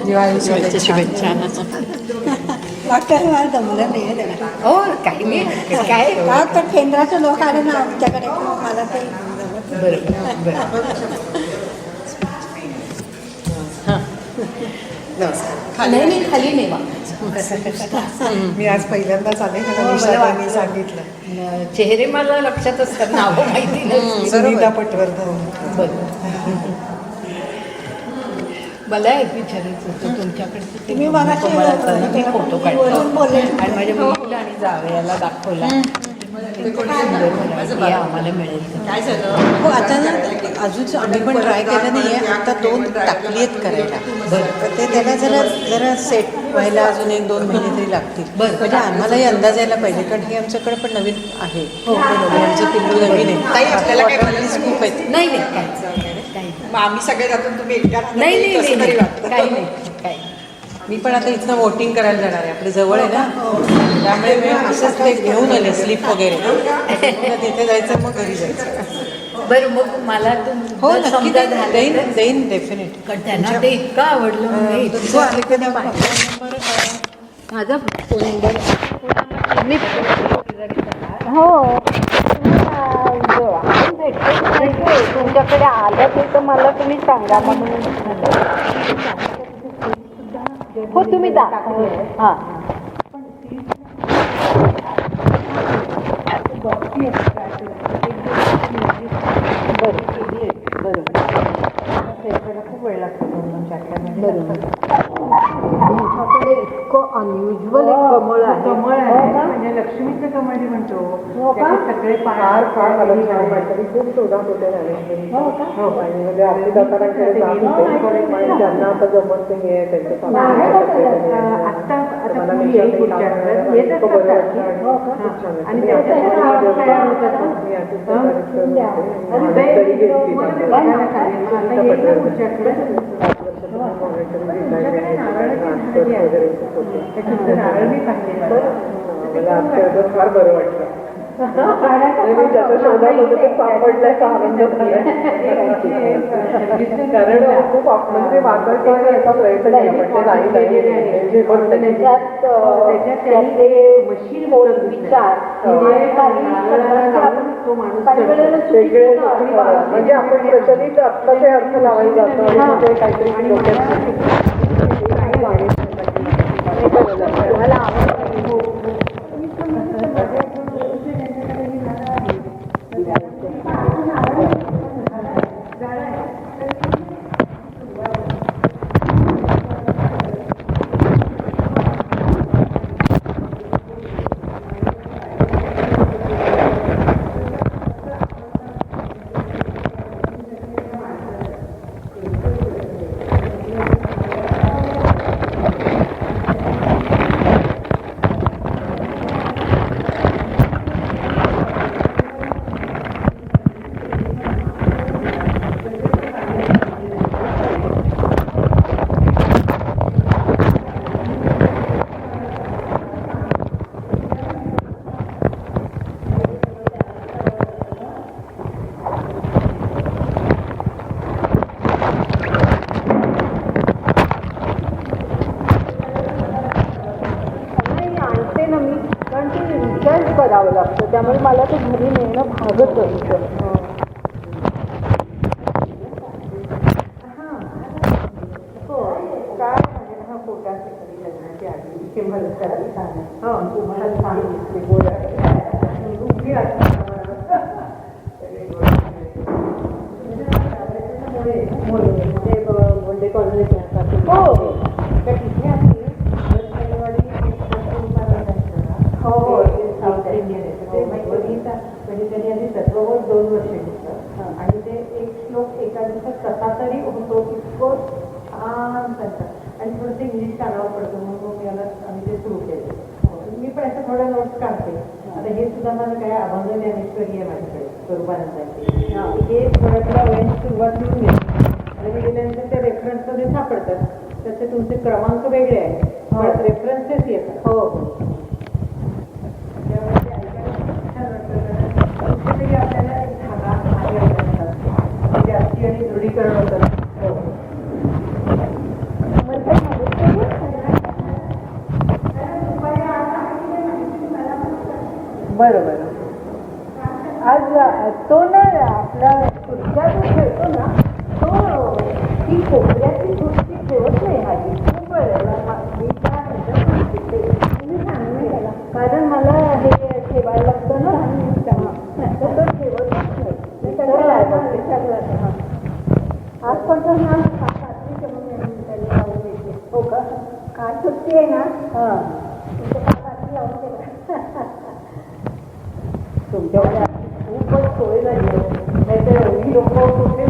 दिवाळी शुभेच्छा.
वाटतं जमलं नाही त्याला.
हो काही नाही काय
तर केंद्राचे लोक आले ना आमच्याकडे, मला ते
बरं बरं. नाही नाही खाली नाही वा.
मी आज पहिल्यांदाच आले, मला निशातांनी सांगितलं.
चेहरे मला लक्षात असतात, नावं माहिती नाही.
सुनीता पटवर्धन.
बरं. मला एक विचारायचं होतं तुमच्याकडचं ते
तुम्ही मला
मी फोटो काढतो
वरून बोलले.
आणि माझ्या मुलीला आणि जावयाला दाखवला. ते सुंदर म्हणाले, "हे आम्हाला मिळेल का?"
हो आता ना अजून आम्ही पण ट्राय केलं नाही आहे. आता 2 टाकली आहेत करायला. तर ते त्याला जरा सेट व्हायला अजून 1-2 महिने तरी लागतील. म्हणजे आम्हालाही अंदाज यायला पाहिजे, कारण हे आमच्याकडे पण नवीन आहे. हो आमचं पिल्लू नवीन आहे.
आपल्याला काय
खूप आहेत.
नाही नाही काही
मग आम्ही सगळे जातो, तुम्ही एकट्या
नाही नाही
कसं
नाही
तरी
नाही
वाटतं.
काही नाही काही.
मी पण आता इथनं वोटिंग करायला जाणार आहे. आपल्या जवळ आहे ना, त्यामुळे मी असंच ते घेऊन आले स्लिप वगैरे. तिथे जायचं, मग घरी जायचं.
बरं मग मला
हो
तुम
नक्की
समजा झालं तर-
देईन डेफिनेट.
कारण त्यांना ते इतकं आवडलं म्हणजे
तुझं आले की नाही
माझा फोन नंबर मी तुमच्याकडे आलं ते तर मला तुम्ही सांगा म्हणून. हो तुम्ही हां
खूप वेळ लागतो 2-4
तुमच्याकडे इतकं अनयुज्युअल एक कमळ आहे.
कमळ आहे म्हणजे लक्ष्मीचं कमळ जे म्हणतो, त्याचे सगळे फार खूप शोधा कुठे झाले. म्हणजे आपली दत्तारांकडे जात होते, ज्यांना आता जमत नाही आहे त्यांच्या फार बरं वाटलं.
मी ज्याच्या शोधात होते ते सापडल्याचा आनंद झाला. कारण खूप म्हणजे वाचन करण्याचा प्रयत्न केला पण ते नाही जे पण
त्याच्यात विचार
वेगळे म्हणजे आपण प्रचलित अर्थाचे अर्थ लावायला जातो आणि ते काहीतरी डोक्यात करावं लागतं त्यामुळे मला ते घरी नेणं भागच असतं. काय हा पोटाची लग्नाची आधी तुम्हाला सांगितले गोळ्या बोंडे कॉलनीत हो तिथे हो हो साऊथ इंडियन आहे म्हणजे त्यांनी आधी तत्वबोध 2 वर्ष घेतलं आणि ते एक श्लोक एका दिवसात कसा तरी होतो इतकं छान सांगतात आणि थोडंसं इंग्लिश काढावं पडतं म्हणून याला आम्ही ते सुरू केलं. मी पण असं थोड्या नोट्स काढते. आता हे सुद्धा माझं काय अभंग ज्ञानेश्वरी आहे माझ्याकडे स्वरूपानंदाची. हे थोड्या वेळ सुरुवात लिहून घेते आणि मी गेल्यानंतर त्या रेफरन्समध्ये सापडतात. त्याचे तुमचे क्रमांक वेगळे आहेत पण रेफरन्सेस येतात. हो हो आपल्याला एक धागा जास्ती आणि दृढीकरण होतं. बरोबर. आज तो ना आपला खुर्च्या जो खेळतो ना तो ती कोपऱ्याची खुर्ची ठेवत नाही आधी खूप मी कारण मला हे ठेवायला लागतं ना तो ठेवतच नाही. आज पण हो का कार सुट्टी आहे ना तुमच्याकडे खूपच सोय झाली नाही तर एवढी लोक कुठे